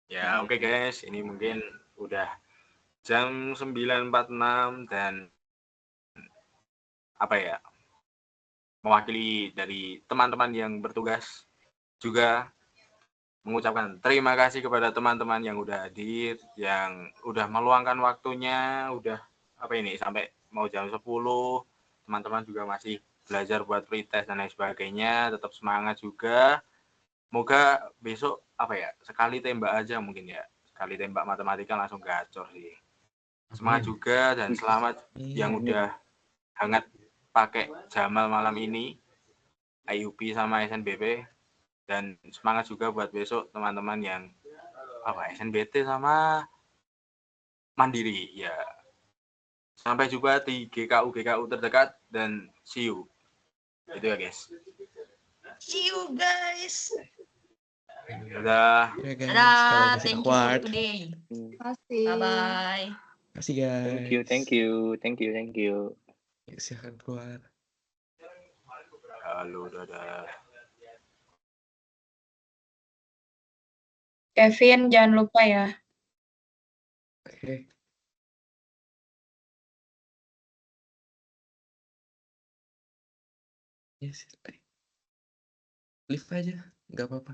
Ya, oke guys, ini mungkin udah jam 9.46 dan mewakili dari teman-teman yang bertugas juga mengucapkan terima kasih kepada teman-teman yang udah hadir, yang udah meluangkan waktunya, udah sampai mau jam 10. Teman-teman juga masih belajar buat pretest dan lain sebagainya, tetap semangat juga. Moga besok sekali tembak aja mungkin ya. Sekali tembak matematika langsung gacor sih. Semangat juga dan selamat yang udah hangat pakai Jamal malam ini, IUP sama SNBP, dan semangat juga buat besok teman-teman yang SNBT sama Mandiri ya. Sampai jumpa di GKU terdekat dan see you. Itu ya guys. See you guys. Dadah. Ya guys, kalau Dadah, masih thank you for awkward. today. Makasih. Bye-bye. Makasih Thank you, guys. thank you, thank you, thank you. Yuk, silakan keluar. Halo, dadah. Kevin, jangan lupa ya. Oke. Yes. Leave aja, nggak apa-apa.